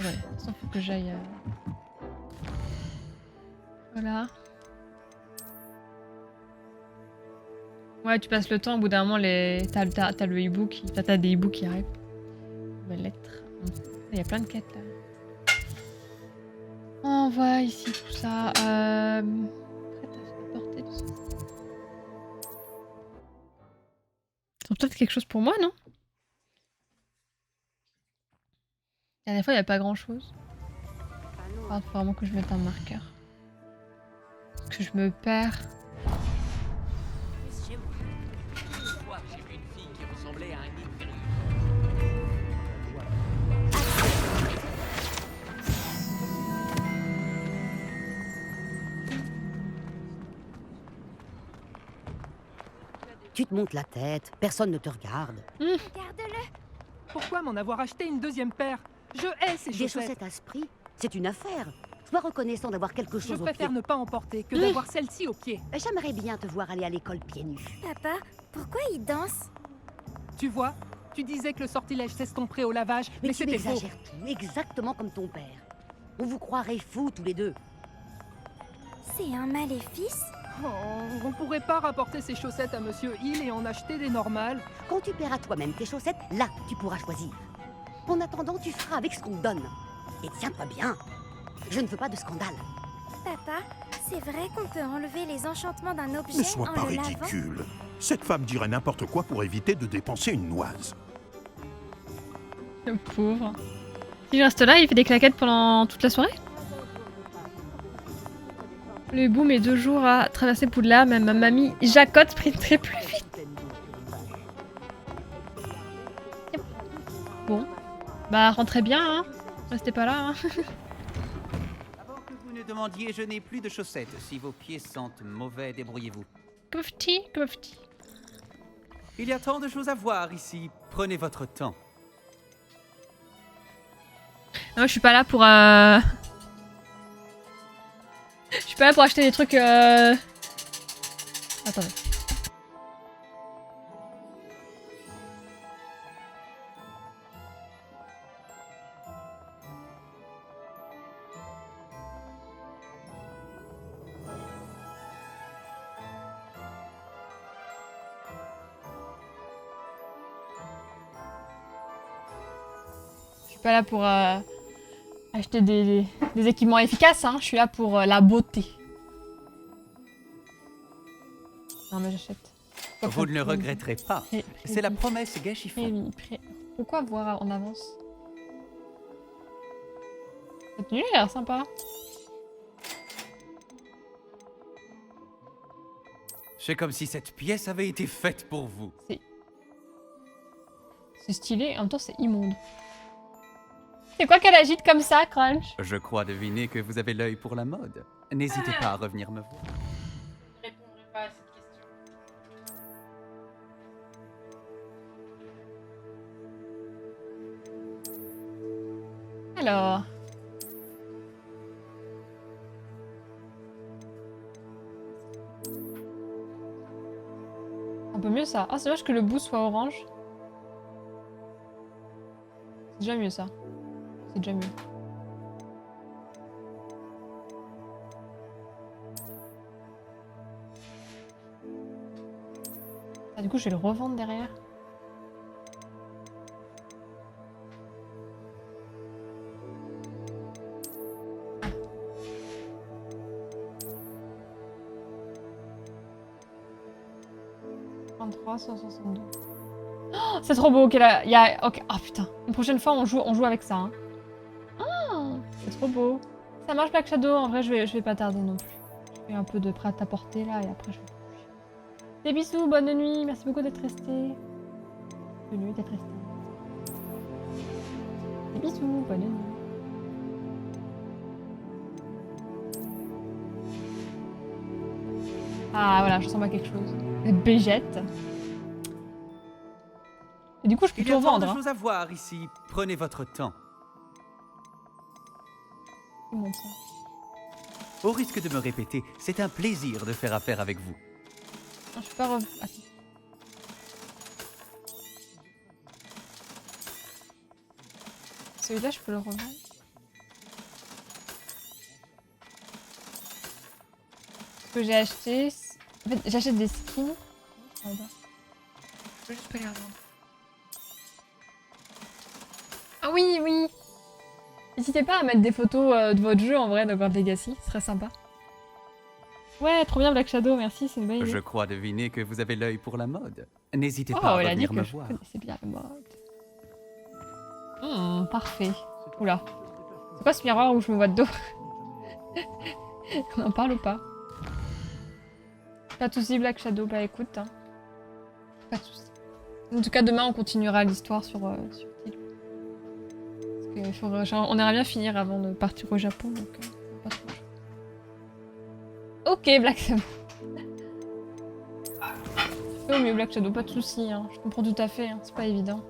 Ouais, de toute façon faut que j'aille. Voilà. Ouais, tu passes le temps, au bout d'un moment, t'as le hibou t'as des hiboux qui arrivent. Nouvelle lettre. Il y a plein de quêtes là. On voit ici tout ça. Ils ont peut-être quelque chose pour moi, non? La dernière fois, il n'y a pas grand-chose. Il faut vraiment que je mette un marqueur. Parce que je me perds. J'ai vu une fille qui ressemblait à un nid. Tu te montes la tête, personne ne te regarde. Regarde-le. Pourquoi m'en avoir acheté une deuxième paire? Je hais ces Des chaussettes. chaussettes à ce prix, c'est une affaire. Sois reconnaissant d'avoir quelque chose Je au pied. préfère ne pas en porter que d'avoir celle-ci au pied. J'aimerais bien te voir aller à l'école pieds nus. Papa, pourquoi il danse? Tu vois, tu disais que le sortilège s'estomperait au lavage, mais Mais tu c'était faux. exagères tout, exactement comme ton père. On vous croirait fous tous les deux. C'est un maléfice? On pourrait pas rapporter ces chaussettes à Monsieur Hill et en acheter des normales? Quand tu paieras toi-même tes chaussettes, là, tu pourras choisir. En attendant, tu feras avec ce qu'on te donne. Et tiens-toi bien. Je ne veux pas de scandale. Papa, c'est vrai qu'on peut enlever les enchantements d'un objet Ne sois en pas le lavant? ridicule. Cette femme dirait n'importe quoi pour éviter de dépenser une noise. Le pauvre. Il reste là, il fait des claquettes pendant toute la soirée? Le bout met 2 jours à traverser Poudlard, même ma mamie Jacotte sprinterait plus vite. Bon. Bah rentrez bien, hein. Restez pas là, hein. Avant que vous ne demandiez, je n'ai plus de chaussettes. Si vos pieds sentent mauvais, débrouillez-vous. Cup of tea, cup of tea. Il y a tant de choses à voir ici. Prenez votre temps. Non, je suis pas là pour je suis pas là pour acheter des trucs Attendez. Je suis pas là pour acheter des équipements efficaces, hein. Je suis là pour la beauté. Non mais j'achète. Vous ne le regretterez pas. C'est la promesse Gâchifon. Pourquoi voir en avance? Cette tenue a l'air sympa. C'est comme si cette pièce avait été faite pour vous. C'est stylé, en même temps c'est immonde. C'est quoi qu'elle agite comme ça, Crunch? Je crois deviner que vous avez l'œil pour la mode. N'hésitez pas à revenir me voir. Je répondrai pas à cette question. Alors... Un peu mieux ça. Ah, c'est dommage que le bout soit orange. C'est déjà mieux ça. C'est déjà mieux. Ah, du coup, je vais le revendre derrière. Oh, c'est trop beau qu'elle a... Ok. Oh putain. Une prochaine fois, on joue avec ça. Hein. Oh, c'est trop beau. Ça marche Black Shadow. En vrai, je vais pas tarder non plus. Je fais un peu de prêt-à-porter là et après je vais coucher. Des bisous, bonne nuit. Merci beaucoup d'être resté. Bonne nuit d'être resté. Des bisous, bonne nuit. Ah voilà, je ressemble à quelque chose. Des bégette. Et du coup, je peux tout revendre. Il y a tant de choses à voir ici. Prenez votre temps. C'est bon, ça. Au risque de me répéter, c'est un plaisir de faire affaire avec vous. Non, je peux pas revenir. Ah, si. Celui-là, je peux le revendre. Ce que j'ai acheté... En fait, j'achète des skins. Je peux juste pas les revendre. Ah oui, oui. N'hésitez pas à mettre des photos de votre jeu en vrai de World Legacy, ce serait sympa. Ouais, trop bien Black Shadow, merci, c'est une bonne idée. Je crois deviner que vous avez l'œil pour la mode. N'hésitez pas à revenir me voir. C'est bien la mode. Parfait. Oula. C'est quoi ce miroir où je me vois de dos? On en parle ou pas? Pas de soucis Black Shadow, bah écoute. Hein. Pas de soucis. En tout cas, demain on continuera l'histoire sur Tilt. On aimerait bien finir avant de partir au Japon, donc pas trop chaud. Ok, Black Shadow. Fais au mieux, Black Shadow, pas de soucis, hein. Je comprends tout à fait, hein. C'est pas évident.